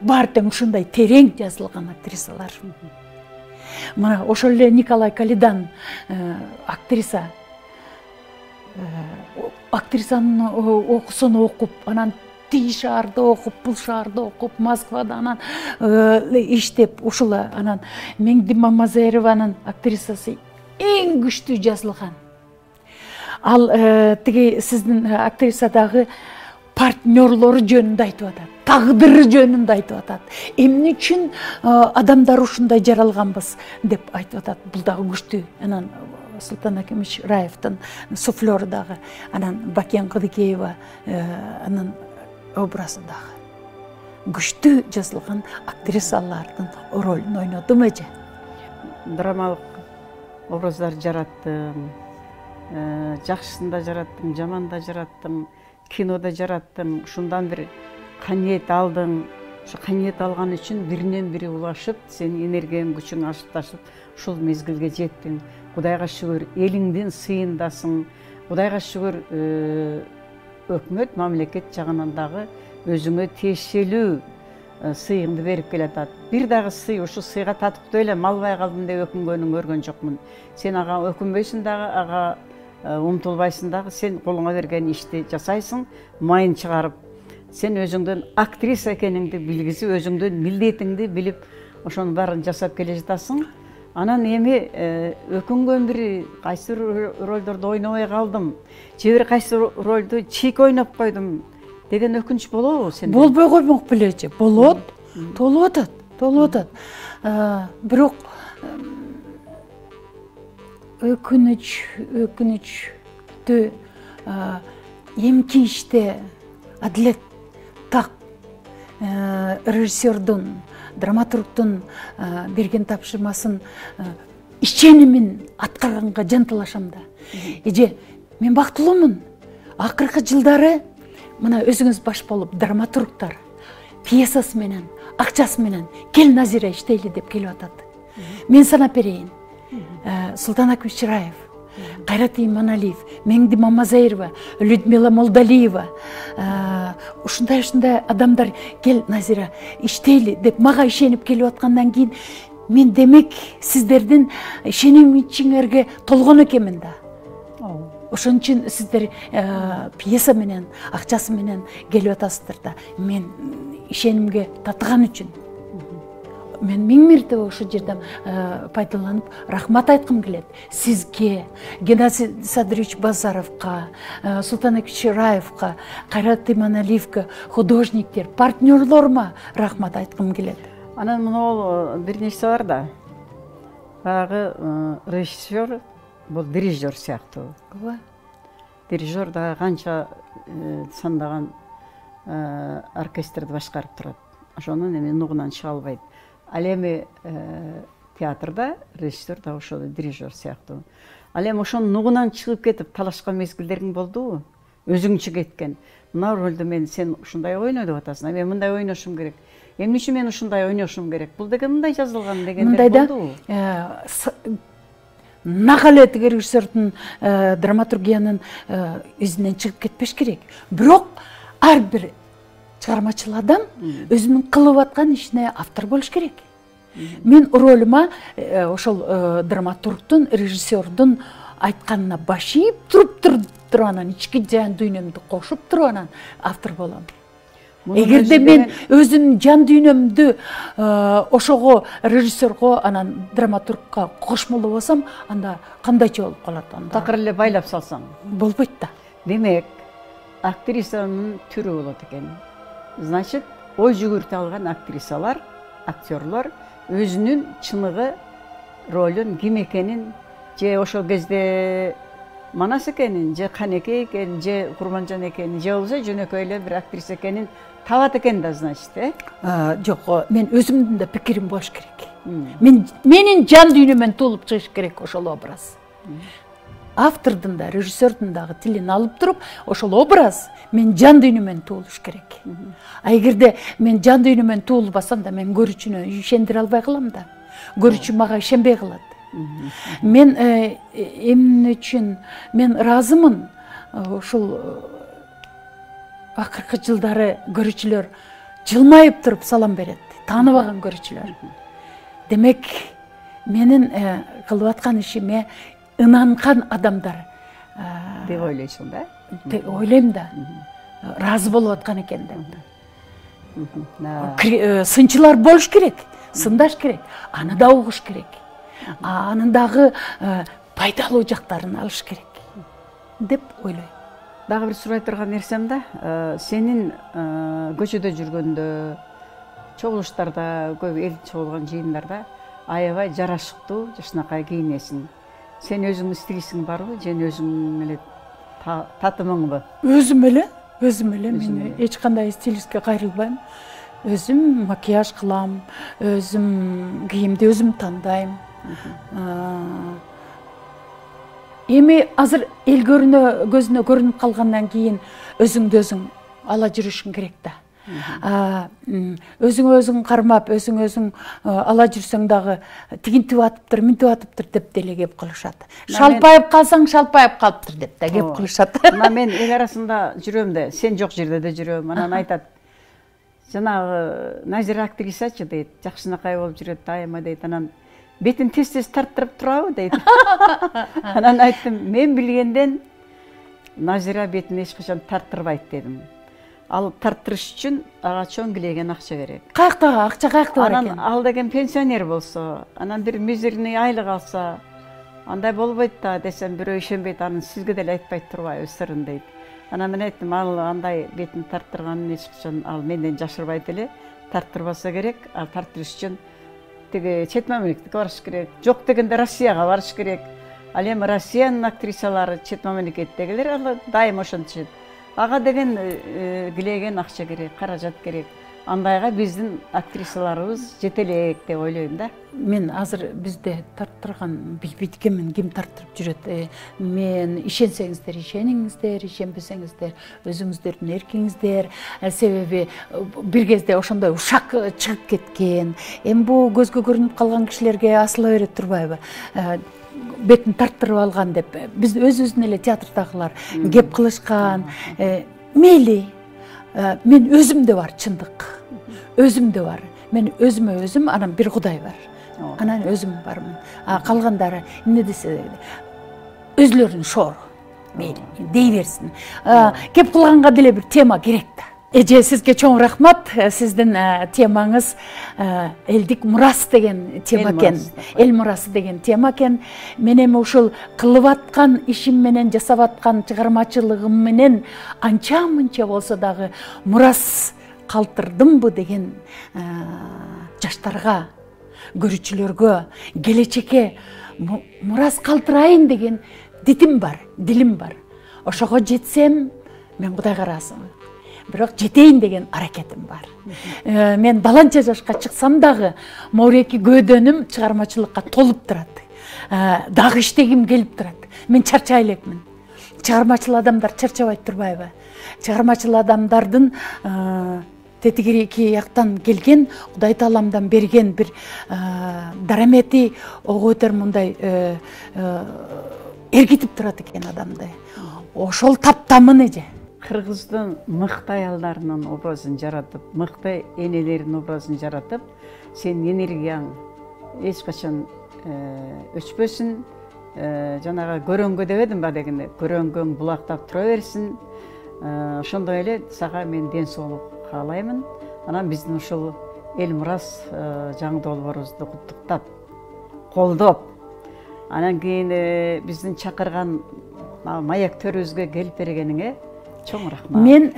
S2: Баары тең ушундай терең жазылган актрисалар. Мына ошол эле Николай Калидан актрисанын окуусун окуп, анан тиги шаарда окуп, бул шаарда окуп, Москвада анан иштеп, ушул анан Меңди Мамазаированын актрисасы эң күчтүү жазылган. Ал тиги сиздин актрисадагы партнерлору жөнүндө айтып атат, тагдыры жөнүндө айтып атат. Эмне үчүн адамдар ушундай жаралганбыз деп айтып атат. Бул дагы күчтүү. Анан Султан Акимович Раевдин суфлёру дагы, анан Бакен Кыдыкеева анын образы дагы күчтүү жазылган актрисалардын ролун ойнодум эже.
S1: Драмалык образдар жараттым. Жакшысын да жараттым, жаман да жараттым. Кинода жараттым, ушундан бир каниет алдың. Ошо каниет алган үчүн биринен бири улашып, сенин энергияң, күчүң ашыкташып, ушул мезгилге жеттиң. Кудайга шүгүр, элиңдин сыйындасың. Кудайга шүгүр, өкмөт, мамлекет жагынан дагы өзүңө тиешелүү сыйыңды берип келатат. Бир дагы сый, ушу сыйга татыктуу эле малбай калдым деп өкүнгөнүң көргөн жокмун. Сен ага өкүнбөйсүң дагы, ага умтулбайсың дагы, сен колуңа берген ишти жасайсың, майын чыгарып, сен өзүңдөн актриса экениңди билгизип, өзүңдөн милдетиңди билип, ошонун баарын жасап келе жатасың. Анан эми өкүнгөн бири кайсы ролдорду ойнобой калдым, же бир кайсы ролду чийик ойноп койдум деген өкүнүч болобу сенде?
S2: Болбой коймок белечи. Болот, толуп атат. Бирок өкүнүчтү эмки иште адилет так режиссердун, драматургдун берген тапшырмасын ишенимин аткарганга жанталашам да. Эже мен бактылуумун. Акыркы жылдары мына өзүңүз баш болуп драматургдар пьесасы менен, акчасы менен кел Назира иштейли деп келип атат. Мен санап берейин. Султан Акимович Чираев, Кайрат Иманалиев, Меңди Мамазаирова, Людмила Молдалиева, ушундай адамдар кел Назира иштейли деп мага ишенип келип аткандан кийин мен демек сиздердин ишенимиңерге толгон экенмин да. Ошон үчүн сиздер пьеса менен, акчасы менен келип атасыздар да. Мен ишенимге татыган үчүн мен миң мертебе ошол жерден пайдаланып рахмат айткым келет. Сизге, Геннадий Садырович Базаровка, Султан Акимович Чираевка, Кайрат Иманалиевке, художниктер, партнерлорма рахмат айткым келет.
S1: Анан мына бир нерсе бар да. Баягы режиссер бул дирижер сыяктуу.
S2: Ооба.
S1: Дирижер да канча сандаган оркестрди башкарып турат. Ошонун эми нугунан чыга албайт. Ал эми театрда режиссер да ошол дирижер сыяктуу. Ал эми ошонун нугунан чыгып кетип талашкан мезгилдериң болдубу? Өзүңчө кеткен. Мына ролду мен сен ушундай ойно деп атасың. Мен мындай ойношум керек. Эмне үчүн мен ушундай ойношум керек? Бул деген мындай жазылган дегендер болдубу?
S2: Нак эле тиги режиссердун драматургиянын изинен чыгып кетпеш керек. Бирок ар бир чыгармачыл адам өзүнүн кылып аткан ишине автор болуш керек. Мен ролума ошол драматургдун, режиссердун айтканына баш ийип туруп анан ички жан дүйнөмдү кошуп туруп анан автор болом. Эгерде мен өзүмдүн жан дүйнөмдү ошого режиссерго анан драматургка кошмолобосом, анда кандайча болуп калат анда?
S1: Такыр эле байлап салсаң
S2: болбойт да.
S1: Демек, актрисанын түрү болот экен. Значит, ой жүгүртө алган актрисалар, актерлор өзүнүн чыныгы ролун ким экенин, же ошол кезде Манас экенин, же Канеке экенин, же Курманжан экенин, же болбосо жөнөкөй эле бир актриса экенин табат экен да, значит,
S2: Жок, мен өзүмдүн да пикирим болуш керек. Менин жан дүйнөмөн туулуп чыгыш керек ошол образ. Автордун да, режиссердун дагы тилин алып туруп, ошол образ мен жан дүйнөмөн туулуш керек. А эгерде мен жан дүйнөмөн туулбасам да, мен көрүүчүнү ишендире албай калам да. Көрүүчү мага ишенбей калат. Мен эмне үчүн мен ыраазымын. Ушул акыркы жылдары көрүүчүлөр жылмайып туруп салам берет, тааныбаган көрүүчүлөр. Демек, менин кылып аткан ишиме ынанган адамдар
S1: деп ойлойсуң да?
S2: Ойлойм да. Ыраазы болуп аткан экен деп. Сынчылар болуш керек, сындаш керек, аны да угуш керек. Анын дагы пайдалуу жактарын алыш керек деп ойлойм.
S1: Дагы бир сурай турган нерсем да, сенин көчөдө жүргөндө, чогулуштарда, көп эл чогулган жыйындарда аябай жарашыктуу, жакшынакай кийинесиң. Сен өзүңдүн стилиңиң барбы, же өзүң эле татымыңбы?
S2: Өзүм эле, мен эч кандай стилистке кайрылбайм. Өзүм макияж кылам, өзүм кийимди өзүм тандайм. Эми азыр эл көзүнө көрүнүп калгандан кийин өзүңдү өзүң ала жүрүшүң керек да. Өзүң кармап, өзүң ала жүрсөң дагы тигинтип атыптыр, минтип атыптыр деп деле кеп кылышат. Шалпайып калсаң, шалпайып калыптыр деп да кеп кылышат.
S1: Мына мен эл арасында жүрөм да, сен жок жерде да жүрөм. Анан айтат, жанагы Назира актрисачы дейт, жакшынакай болуп жүрөт, дайыма дейт. Анан бетин тез-тез тарттырып турабы дейт. Анан айттым, мен билгенден Назира бетин эч качан тарттырбайт дедим. Ал тарттырыш үчүн ага чоң килеген акча керек.
S2: Каяктагы акча каякта бар
S1: Анан
S2: экен?
S1: ал деген пенсионер болсо, анан бир мизерный айлык алса, андай болбойт да десем, бирөө ишенбейт, анын сизге деле айтпайт турбайбы сырын дейт. Анан мен айттым, ал андай бетин тарттырганын эч качан ал менден жашырбайт эле, тарттырбаса керек. Ал тарттырыш үчүн тиги чет мамлекетке барыш керек. Жок дегенде Россияга барыш керек. Ал эми Россиянын актрисалары чет мамлекеттегилер ал дайым ошентишет. Ага деген килеген акча керек, каражат керек. Андайга биздин актрисаларыбыз жете элек деп ойлойм да.
S2: Мен азыр бизде тарттырган билбейт экенмин, ким тарттырып жүрөт. Мен ишенсеңиздер ишениңиздер, ишенбесеңиздер өзүңүздөрдүн эркиңиздер. Себеби бир кезде ошондой ушак чыгып кеткен. Эми бул көзгө көрүнүп калган кишилерге асыла берет турбайбы? Бетин тарттырып алган деп биз өзүбүздүн эле театрдагылар кеп кылышкан. Мейли, мен өзүмдө бар чындык. Өзүмдө бар. Мен өзүмө өзүм, анан бир Кудай бар. Анан өзүм бармын. Калгандары эмне десе өзүлөрүнүн шоору. Мейли, дей берсин. Кеп кылганга деле бир тема керек да. Эже, сизге чоң рахмат. Сиздин темаңыз элдик мурас деген тема экен. Эл мурасы деген тема экен. Мен эми ушул кылып аткан ишим менен, жасап аткан чыгармачылыгым менен анча-мынча болсо дагы мурас калтырдымбы деген жаштарга, көрүүчүлөргө, келечекке мурас калтырайын деген дитим бар, дилим бар. Ошого жетсем, мен Кудайга ыраазымын. Бирок жетейин деген аракетим бар. Мен баланча жашка чыксам дагы моуреки көөдөнүм чыгармачылыкка толуп турат. Дагы иштегим келип турат. Мен чарчай элекмин. Чыгармачыл адамдар чарчабайт турбайбы? Чыгармачыл адамдардын тетигирки яктан келген, Кудай Тааламдан берген бир дарамети ого өтөр мындай эргитип турат экен адамды. Ошол таптамын эже.
S1: Кыргыздын мыкты аялдарынын образын жаратып, мыкты энелеринин образын жаратып, сенин энергияң эч качан өчпөсүн. Жанагы көрөнгө дебедим ба дегенде, көрөнгөң булактап тура берсин. Ошондой эле сага мен ден соолук каалаймын. Анан биздин ушул эл мурас жаңы долбоорубузду куттуктап, колдоп, анан кийин биздин чакырган маектөрүбүзгө келип бергениңе чоң рахмат. Мен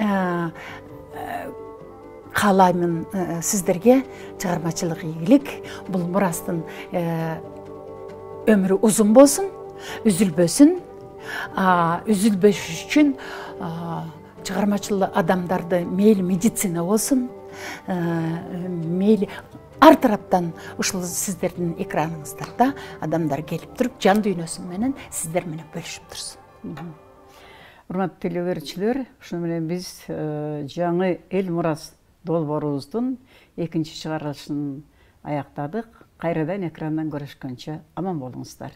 S2: каалаймын сиздерге чыгармачылык ийгилик. Бул мурастын өмүрү узун болсун, үзүлбөсүн. Үзүлбөш үчүн чыгармачыл адамдарды мейли медицина болсун, мейли ар тараптан ушул сиздердин экраныңыздарда адамдар келип туруп, жан дүйнөсү менен сиздер менен бөлүшүп турсун.
S1: Урматтуу телегөрүүчүлөр, ушуну менен биз жаңы эл мурас долбоорубуздун экинчи чыгарылышын аяктадык. Кайрадан экрандан көрүшкөнчө аман болуңуздар.